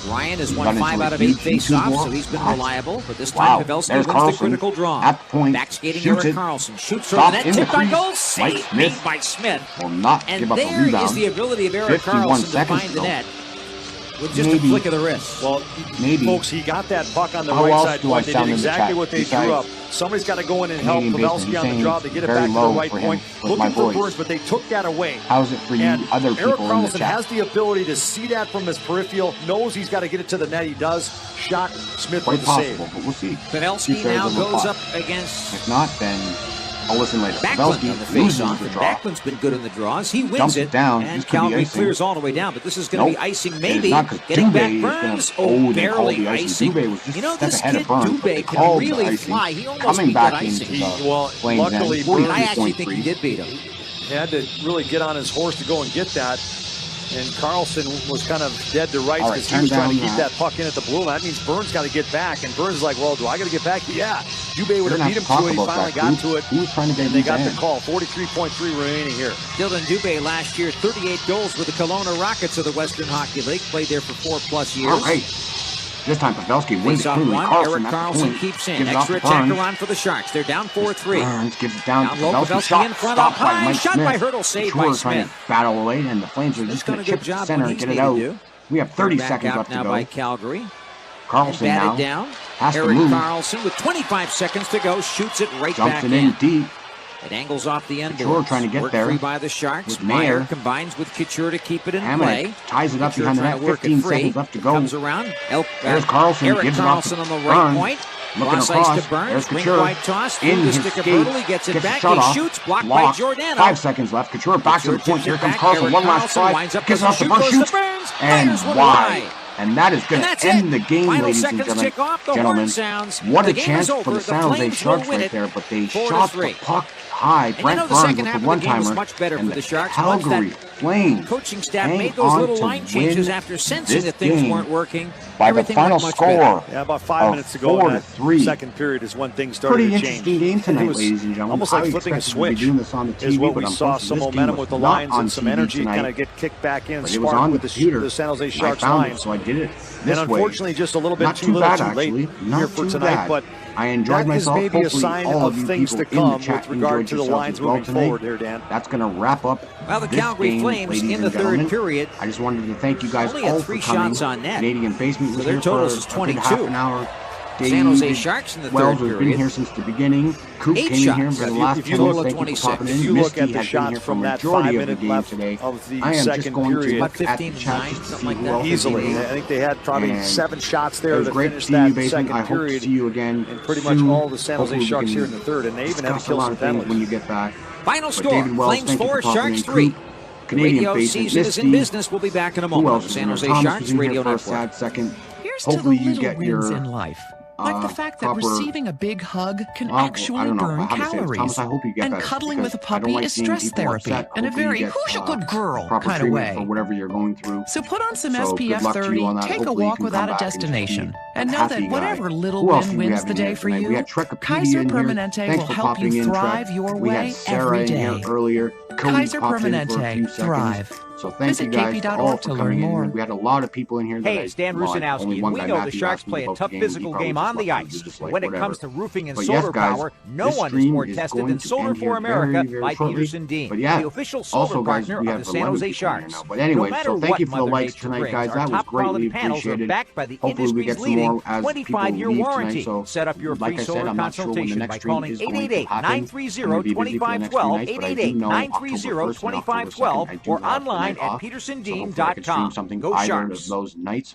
Ryan has won 5 out of 8 face-offs, so he's been reliable. But this time, Pavelski wins the critical draw. At the point, back skating Erik Karlsson shoots from the net, tipped on goal, saved by Smith. Will not give up a rebound. And there is the ability of Erik Karlsson to find the net with just a flick of the wrist. Well, folks, he got that puck on the right side point. They did exactly what they drew up. Somebody's got to go in and help Pavelski on the draw to get it back to the right point. Looking for Burns, but they took that away. How's it for you, other people Erik in the Karlsson chat? has the ability to see that from his peripheral, knows he's got to get it to the net. He does. Shot Smith with the save. But we'll see. Pavelski now goes up against... If not, then I'll listen later. Backlund on the face-off. Backlund's been good in the draws. He wins it, down. and Calgary clears all the way down. But this is going to be icing, maybe. Getting back Burns. Barely icing. You know, this kid Dubé can really fly. He almost beat that icing. Luckily, Burns, I actually think he did beat him. He had to really get on his horse to go and get that. And Karlsson was kind of dead to rights because he was trying to keep that puck in at the blue line. That means Burns got to get back. And Burns is like, well, do I got to get back? Yeah. Dubé would have beat him to it. He finally got to it. Who's trying to get and they got the call. 43.3 remaining here. Dylan Dubé last year, 38 goals with the Kelowna Rockets of the Western Hockey League. Played there for 4+ years. All right. This time Pavelski wins it cleanly. Erik Karlsson keeps in. Extra attacker on for the Sharks. They're down 4-3. Burns gives it down to Pavelski in front up high. Shot by Hurdle, saved by Smith. Trying to battle away, and the Flames are just going to chip the center and get it out. We have 30 seconds left to go. Now by Calgary. Karlsson now down. has to Erik move. Karlsson with 25 seconds to go shoots it right Jumps back it in deep. It angles off the end. Couture trying to get there. Free by the Sharks. Meier combines with Couture to keep it in play. Ties it up behind the net. 15 seconds left to go. Comes around. There's Karlsson. Erik Gives it off Karlsson on the right point. Looking Cross across. ice to Burns. There's Wing Couture. wide toss. In Through the his stick of skate. Hurdle. He gets it back. He Shoots. Blocked by Giordano. 5 seconds left. Couture back to the point. Here comes Karlsson. One last try. Gets off the Burns. Shoots. And wide. And that is going to end the game, ladies and gentlemen. What a chance for the San Jose Sharks right there, but they shot the puck high. Brent Burns with the one-timer, and the Calgary Flames coaching staff made those little line changes after sensing that things weren't working. By the final score, about 5 minutes to go. 4-3. Second period is when things started to change. Pretty interesting game tonight, ladies and gentlemen. Almost like flipping a switch. Is what we saw. Some momentum with the lines and some energy kind of get kicked back in. Spark with the San Jose Sharks lines. So I did it. And unfortunately, just a little bit too late here for tonight. But I enjoyed myself. That is maybe a sign of things to come with regard to the lines moving forward here, Dan. That's going to wrap up. Well, the Calgary Flames in the third period. I just wanted to thank you guys all for coming. Shots on net. Canadian Basement was their here totals for is 22. Half an hour. San Jose Sharks in the third period. Wells has been here since the beginning. Coop came in here for the last 10 minutes. Thank you for popping in. If you look Misty at the has been shots here for from that majority 5 of the minute game left today. of the I am second just going period, to look at the chat just to see who else easily. is in I think they had probably 7 shots there to finish to that you, second I hope period. to see you again and pretty much all the San Jose Sharks here in the third, and they even had to kill some penalties when you get back. Final score: Flames 4, Sharks 3. Radio season is in business. We'll be back in a moment. San Jose Sharks Radio Network. Here's to the little wins in life. Like the fact that receiving a big hug can actually burn calories. And cuddling with a puppy is stress therapy in a very who's a good girl kind of way. For whatever you're going through. So put on some SPF 30, take a walk without a destination, and know that whatever little win wins the day for you, Kaiser Permanente will help you thrive your way every day. Kaiser Permanente, thrive. So thank you guys all for coming in. We had a lot of people in here. Hey, it's Dan Rusanowski. We know the Sharks play a tough physical game on the ice. When it comes to roofing and solar power, no one is more tested than Solar for America by Peterson Dean, the official solar partner of the San Jose Sharks. But anyway, so thank you for the likes tonight, guys. That was greatly appreciated. Hopefully we get some more as people leave tonight. So set up your free solar consultation by calling 888-930-2512, 888-930-2512, or online at petersondean.com. Something Go either Sharks. of those nights.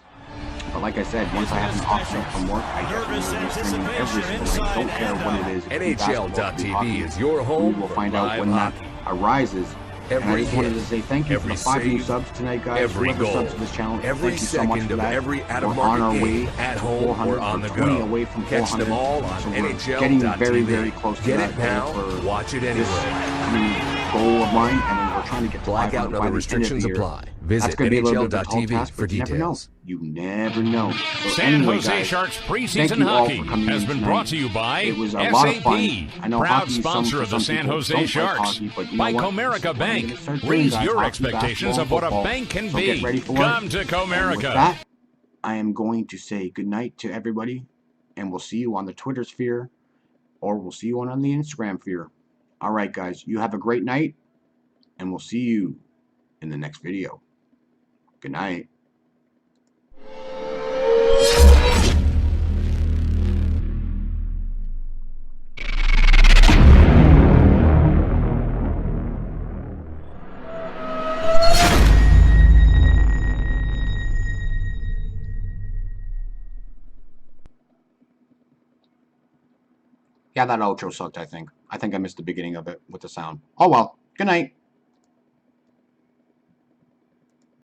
But like I said, once I have an off night from work, I definitely stream every single night. Don't care what it is. NHL.tv is your home. We will find out when that arises. And I just wanted to say thank you for the 5 new subs tonight, guys. Every goal, subs to this channel, every thank you so much second for of that. every We're out-of-market game, at home, 400 or on the 20 go. away from Catch 400. them all on So we're NHL.tv. getting very, very close to Get that it now, for watch it this anyway. goal of mine, and then we're trying to get to Blackout and other restrictions apply. Visit NHL.tv for details. You never know. So San anyway, Jose guys, Sharks thank preseason you all hockey for coming has in been tonight. brought to you by It was a lot of fun. SAP, I know proud hockey, sponsor of the San Jose Sharks. By Comerica Bank. Raise your expectations of what a bank can be. Come to Comerica. With that, I am going to say goodnight to everybody, and we'll see you on the Twitter sphere, or we'll see you on the Instagram sphere. All right, guys, you have a great night, and we'll see you in the next video. Good night. Yeah, that outro sucked, I think. I think I missed the beginning of it with the sound. Oh well. Good night.